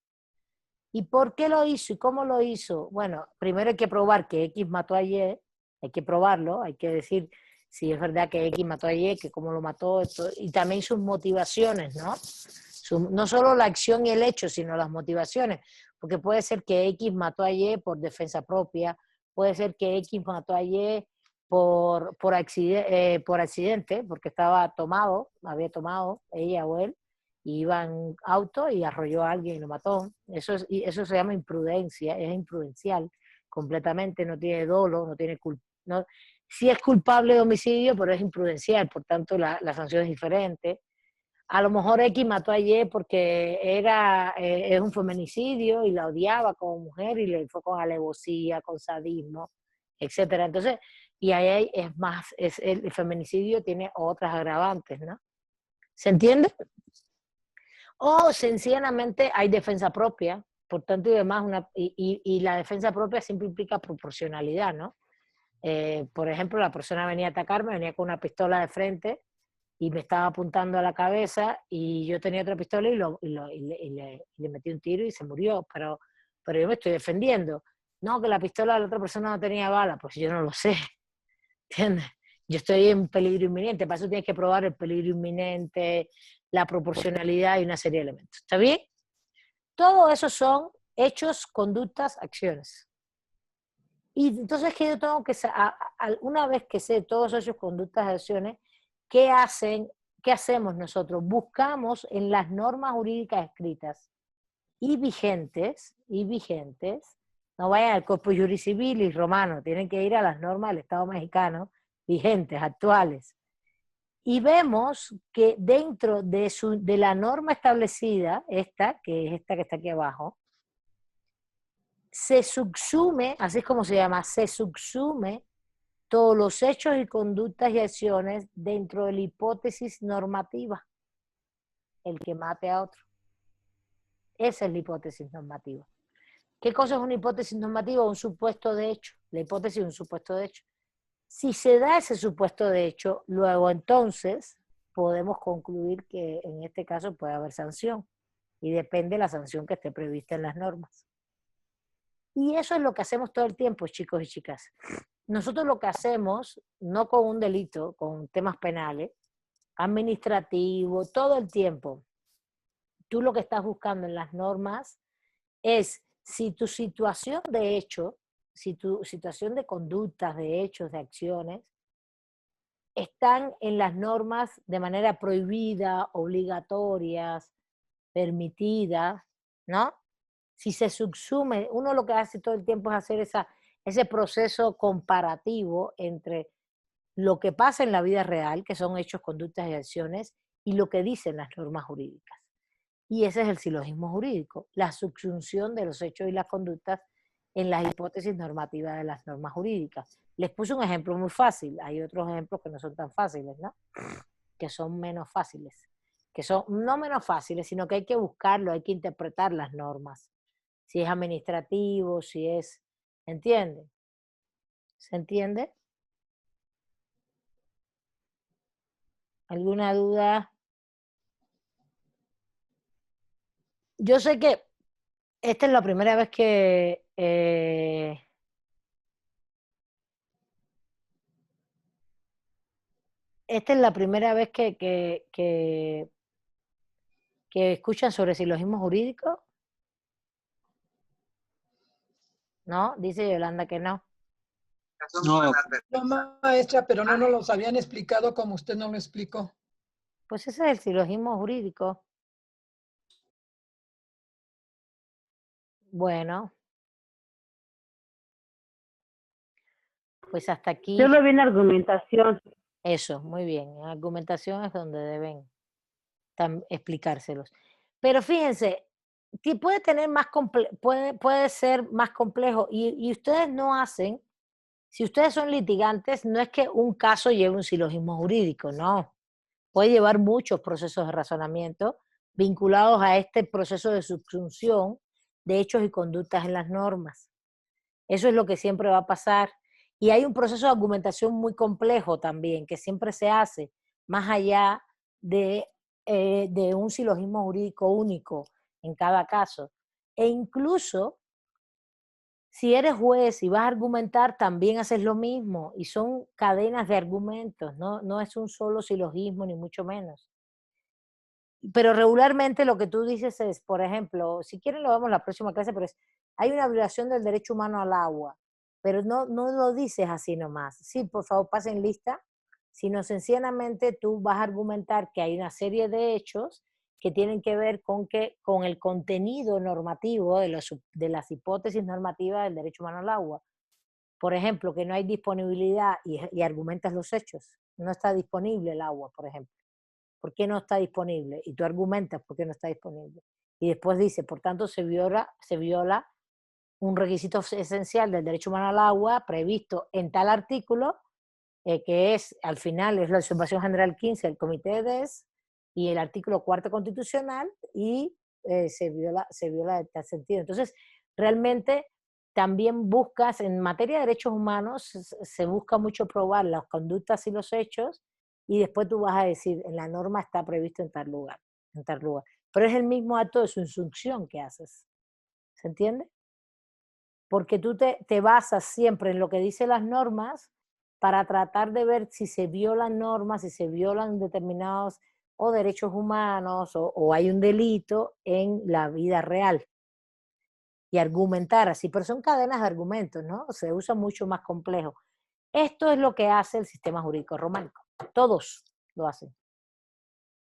Speaker 1: ¿Y por qué lo hizo y cómo lo hizo? Bueno, primero hay que probar que X mató a Y, hay que probarlo, hay que decir si es verdad que X mató a Y, que cómo lo mató, y también sus motivaciones, ¿no? No solo la acción y el hecho, sino las motivaciones, porque puede ser que X mató a Y por defensa propia, puede ser que X mató a Y por accidente, porque estaba tomado, había tomado ella o él, y iba en auto y arrolló a alguien y lo mató. Eso se llama imprudencia, es imprudencial completamente, no tiene dolo, no tiene culpa. No, sí es culpable de homicidio, pero es imprudencial, por tanto la sanción es diferente. A lo mejor X mató a Y porque es un feminicidio y la odiaba como mujer y le fue con alevosía, con sadismo, etcétera. Entonces, y ahí el feminicidio tiene otras agravantes, ¿no? ¿Se entiende? O sencillamente hay defensa propia, por tanto y demás, y la defensa propia siempre implica proporcionalidad, ¿no? Por ejemplo, la persona venía a atacarme, venía con una pistola de frente y me estaba apuntando a la cabeza y yo tenía otra pistola y le metí un tiro y se murió, pero yo me estoy defendiendo. No, que la pistola de la otra persona no tenía bala, pues yo no lo sé, ¿entiendes? Yo estoy en peligro inminente, para eso tienes que probar el peligro inminente, la proporcionalidad y una serie de elementos. ¿Está bien? Todo eso son hechos, conductas, acciones. Y entonces, ¿qué yo tengo que una vez que sé todos esos conductas y acciones, ¿qué hacemos nosotros? Buscamos en las normas jurídicas escritas y vigentes, no vayan al Corpus Juris Civilis romano, tienen que ir a las normas del Estado mexicano, vigentes, actuales. Y vemos que dentro de la norma establecida, esta que está aquí abajo, se subsume, así es como se llama, se subsume todos los hechos y conductas y acciones dentro de la hipótesis normativa. El que mate a otro. Esa es la hipótesis normativa. ¿Qué cosa es una hipótesis normativa? Un supuesto de hecho. La hipótesis es un supuesto de hecho. Si se da ese supuesto de hecho, luego entonces podemos concluir que en este caso puede haber sanción. Y depende de la sanción que esté prevista en las normas. Y eso es lo que hacemos todo el tiempo, chicos y chicas. Nosotros lo que hacemos, no con un delito, con temas penales, administrativos, todo el tiempo, tú lo que estás buscando en las normas es si tu situación de hecho, si tu situación de conductas, de hechos, de acciones, están en las normas de manera prohibida, obligatorias, permitidas, ¿no? Si se subsume, uno lo que hace todo el tiempo es hacer ese proceso comparativo entre lo que pasa en la vida real, que son hechos, conductas y acciones, y lo que dicen las normas jurídicas. Y ese es el silogismo jurídico, la subsunción de los hechos y las conductas en las hipótesis normativas de las normas jurídicas. Les puse un ejemplo muy fácil, hay otros ejemplos que no son tan fáciles, ¿no? Que son menos fáciles, que son no menos fáciles, sino que hay que buscarlo, hay que interpretar las normas. Si es administrativo, si es... ¿Entiende? ¿Se entiende? ¿Alguna duda? Yo sé que esta es la primera vez que... esta es la primera vez que escuchan sobre silogismo jurídico. ¿No? Dice Yolanda que no.
Speaker 8: No,
Speaker 7: No, maestra, pero no nos los habían explicado como usted nos lo explicó.
Speaker 1: Pues ese es el silogismo jurídico. Bueno. Pues hasta aquí.
Speaker 5: Yo lo vi en argumentación.
Speaker 1: Eso, muy bien. En argumentación es donde deben explicárselos. Pero fíjense, puede tener más puede ser más complejo y ustedes no hacen, si ustedes son litigantes, no es que un caso lleve un silogismo jurídico, no. puede llevar muchos procesos de razonamiento vinculados a este proceso de subsunción de hechos y conductas en las normas. Eso es lo que siempre va a pasar. Y hay un proceso de argumentación muy complejo también, que siempre se hace, más allá de un silogismo jurídico único en cada caso. E incluso, si eres juez y vas a argumentar, también haces lo mismo. Y son cadenas de argumentos, no es un solo silogismo, ni mucho menos. Pero regularmente lo que tú dices es, por ejemplo, si quieren lo vemos en la próxima clase, pero hay una violación del derecho humano al agua, pero no lo dices así nomás. Sí, por favor, pasen lista, sino sencillamente tú vas a argumentar que hay una serie de hechos que tienen que ver con el contenido normativo de las hipótesis normativas del derecho humano al agua. Por ejemplo, que no hay disponibilidad y argumentas los hechos. No está disponible el agua, por ejemplo. ¿Por qué no está disponible? Y tú argumentas por qué no está disponible. Y después dice, por tanto, se viola un requisito esencial del derecho humano al agua previsto en tal artículo, que es, al final, es la observación general 15 del Comité de DES y el artículo 4 constitucional, y se viola en tal sentido. Entonces, realmente también buscas, en materia de derechos humanos, se busca mucho probar las conductas y los hechos, y después tú vas a decir, en la norma está previsto en tal lugar, en tal lugar. Pero es el mismo acto de subsunción que haces. ¿Se entiende? Porque tú te basas siempre en lo que dicen las normas para tratar de ver si se violan normas, si se violan determinados o derechos humanos o hay un delito en la vida real. Y argumentar así, pero son cadenas de argumentos, ¿no? Se usa mucho más complejo. Esto es lo que hace el sistema jurídico románico. Todos lo hacen.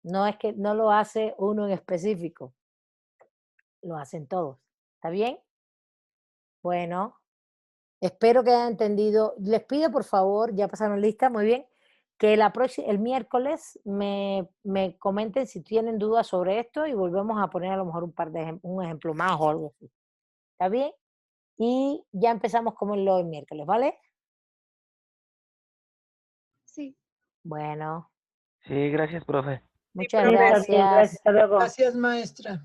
Speaker 1: No es que no lo hace uno en específico, lo hacen todos. ¿Está bien? Bueno, espero que hayan entendido. Les pido, por favor, ya pasaron lista, muy bien, que el miércoles me comenten si tienen dudas sobre esto y volvemos a poner a lo mejor un ejemplo más o algo así. ¿Está bien? Y ya empezamos como el miércoles, ¿vale?
Speaker 6: Sí.
Speaker 1: Bueno,
Speaker 3: Sí, gracias, profe.
Speaker 1: muchas
Speaker 5: Está bien,
Speaker 1: gracias.
Speaker 5: gracias. Hasta luego.
Speaker 7: Gracias, maestra.